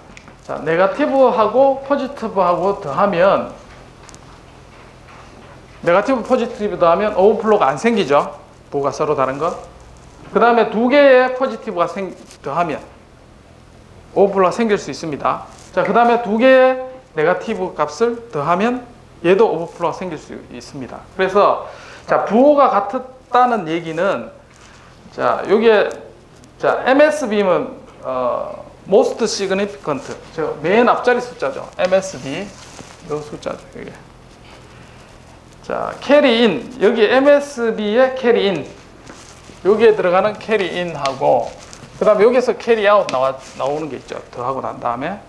자, 네거티브하고 포지티브하고 더하면 네거티브 포지티브 더하면 오버플로우가 안 생기죠. 부호가 서로 다른 거. 그 다음에 두 개의 포지티브가 더하면 오버플로우가 생길 수 있습니다. 자, 그 다음에 두 개의 네거티브 값을 더하면 얘도 오버플로우가 생길 수 있습니다. 그래서 자, 부호가 같았다는 얘기는 자, 요게 자, MSB면 most significant. 저 맨 앞자리 숫자죠. MSB. 요 숫자죠, 이게. 자, carry in. 여기 MSB에 carry in. 여기에 들어가는 carry in하고 그다음에 여기서 carry out 나오는 게 있죠. 더하고 난 다음에.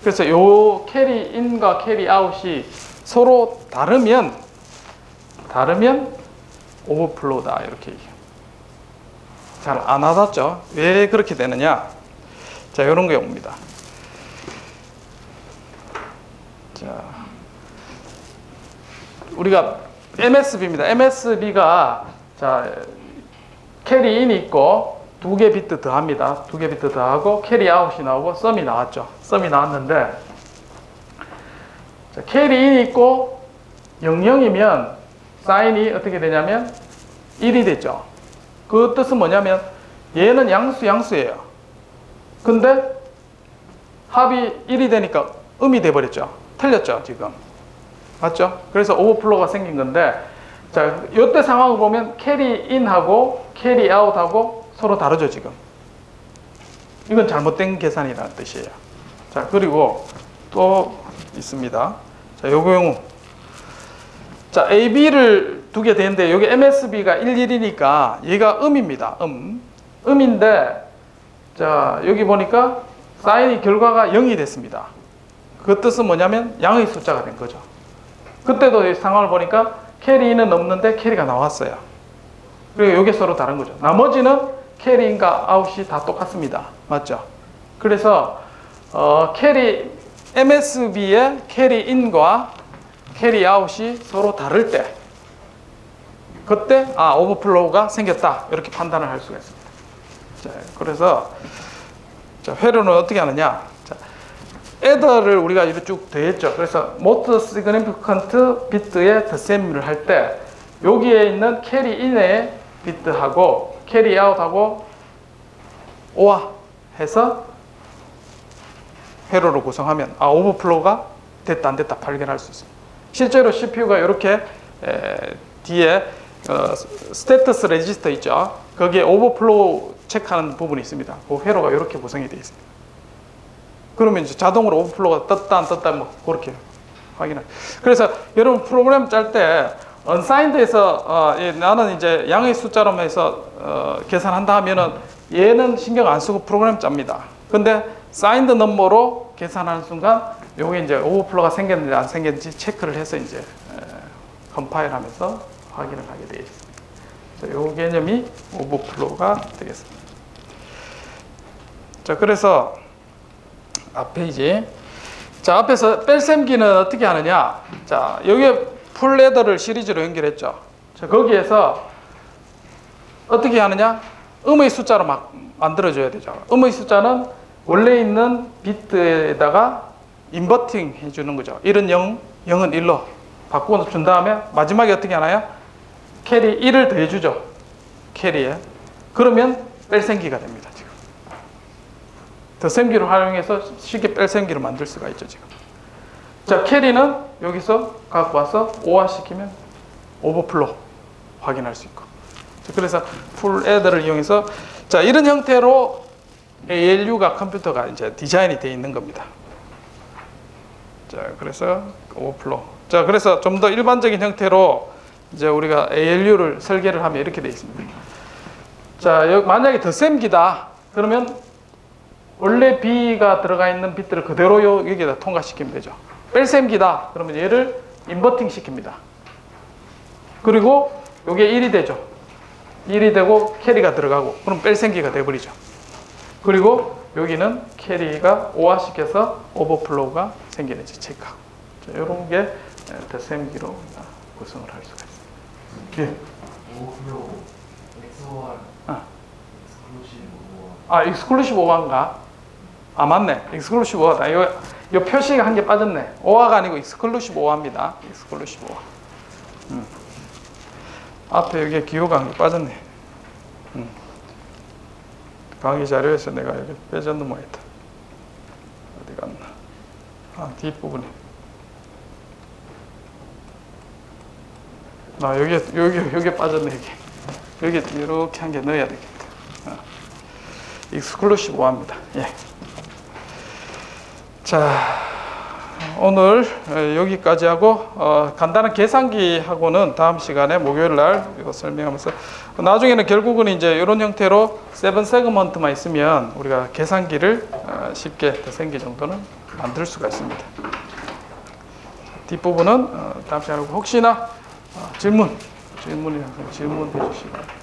그래서 요 carry in과 carry out이 서로 다르면 오버플로우다 이렇게 얘기해요. 잘 안 와닿죠? 왜 그렇게 되느냐? 자, 이런 게 옵니다. 자, 우리가 MSB입니다. MSB가 자, 캐리 인이 있고 두 개 비트 더합니다. 두 개 비트 더하고 캐리 아웃이 나오고 썸이 나왔죠. 썸이 나왔는데 자, 캐리 인이 있고 00이면 사인이 어떻게 되냐면 1이 됐죠. 그 뜻은 뭐냐면 얘는 양수예요. 근데 합이 1이 되니까 음이 돼버렸죠. 틀렸죠, 지금. 맞죠? 그래서 오버플로우가 생긴 건데, 자, 이때 상황을 보면 캐리 인하고 캐리 아웃하고 서로 다르죠, 지금. 이건 잘못된 계산이라는 뜻이에요. 자, 그리고 또 있습니다. 자, 요거 경우. 자, AB를 두 개 되는데, 여기 MSB가 11이니까 얘가 음입니다. 음인데, 자, 여기 보니까 사인이 결과가 0이 됐습니다. 그 뜻은 뭐냐면 양의 숫자가 된 거죠. 그때도 이 상황을 보니까 캐리인은 없는데 캐리가 나왔어요. 그리고 여기 서로 다른 거죠. 나머지는 캐리인과 아웃이 다 똑같습니다. 맞죠? 그래서 MSB의 캐리인과 캐리아웃이 서로 다를 때 그때 오버플로우가 생겼다 이렇게 판단을 할 수가 있습니다. 자, 그래서 자, 회로는 어떻게 하느냐? 자, adder를 우리가 이렇게 쭉 더했죠. 그래서 most significant bit의 덧셈을 할 때 여기에 있는 carry in의 bit하고 carry out하고 OR 해서 회로를 구성하면 오버플로우가 됐다 안 됐다 발견할 수 있습니다. 실제로 CPU가 이렇게 뒤에 스테이터스 레지스터 있죠. 거기에 오버플로우 체크하는 부분이 있습니다. 그 회로가 이렇게 구성이 되어 있습니다. 그러면 이제 자동으로 오버플로우가 떴다 안 떴다 뭐 그렇게 확인할. 그래서 여러분 프로그램 짤 때 unsigned에서 나는 이제 양의 숫자로만 해서 계산한다 하면은 얘는 신경 안 쓰고 프로그램 짭니다. 근데 signed number로 계산하는 순간 요게 이제 오버플로우가 생겼는지 안 생겼는지 체크를 해서 이제 컴파일하면서 확인을 하게 되어 있습니다. 요 개념이 오버플로우가 되겠습니다. 자, 그래서 앞 페이지. 자, 앞에서 뺄셈기는 어떻게 하느냐? 자, 여기에 풀 애더를 시리즈로 연결했죠. 자, 거기에서 어떻게 하느냐? 음의 숫자로 막 만들어줘야 되죠. 음의 숫자는 원래 있는 비트에다가 인버팅 해주는 거죠. 1은 0, 0은 1로 바꾸어 준 다음에 마지막에 어떻게 하나요? 캐리 1을 더해주죠. 캐리에. 그러면 뺄셈기가 됩니다. 지금. 덧셈기를 활용해서 쉽게 뺄셈기를 만들 수가 있죠. 지금. 자, 캐리는 여기서 갖고 와서 오화시키면 오버플로우 확인할 수 있고. 자, 그래서 풀 애더를 이용해서 자, 이런 형태로 ALU가 컴퓨터가 이제 디자인이 되어 있는 겁니다. 자, 그래서 오버플로우. 자, 그래서 좀 더 일반적인 형태로 이제 우리가 ALU를 설계를 하면 이렇게 되어 있습니다. 자, 만약에 덧셈기다. 그러면 원래 B가 들어가 있는 비트를 그대로 여기에다 통과시키면 되죠. 뺄셈기다. 그러면 얘를 인버팅 시킵니다. 그리고 이게 1이 되죠. 1이 되고 캐리가 들어가고 그럼 뺄셈기가 돼버리죠. 그리고 여기는 캐리가 오화시켜서 오버플로우가 생기는지 체크하고. 자, 이런 게 덧셈기로 구성을 할 수가 있습니다. 예. 오버플로우 XOR 익스클루시브 오화인가? 맞네. 익스클루시브 오화다. 이 표시가 한 개 빠졌네. 오화가 아니고 익스클루시브 오화입니다. 익스클루시브 오화. 앞에 여기에 기호가 한 개 빠졌네. 강의 자료에서 내가 여기 빼졌는 모양이다. 어디 갔나? 뒷부분에. 여기 빠졌네. 여기 이렇게 한 개 넣어야 되겠다. 익스클루시브 오화입니다. 예. 자, 오늘 여기까지 하고 간단한 계산기하고는 다음 시간에 목요일 날 이거 설명하면서 나중에는 결국은 이제 이런 형태로 7 세그먼트만 있으면 우리가 계산기를 쉽게 덧셈기 정도는 만들 수가 있습니다. 뒷부분은 다음 시간에 혹시나 질문해 주시기 바랍니다.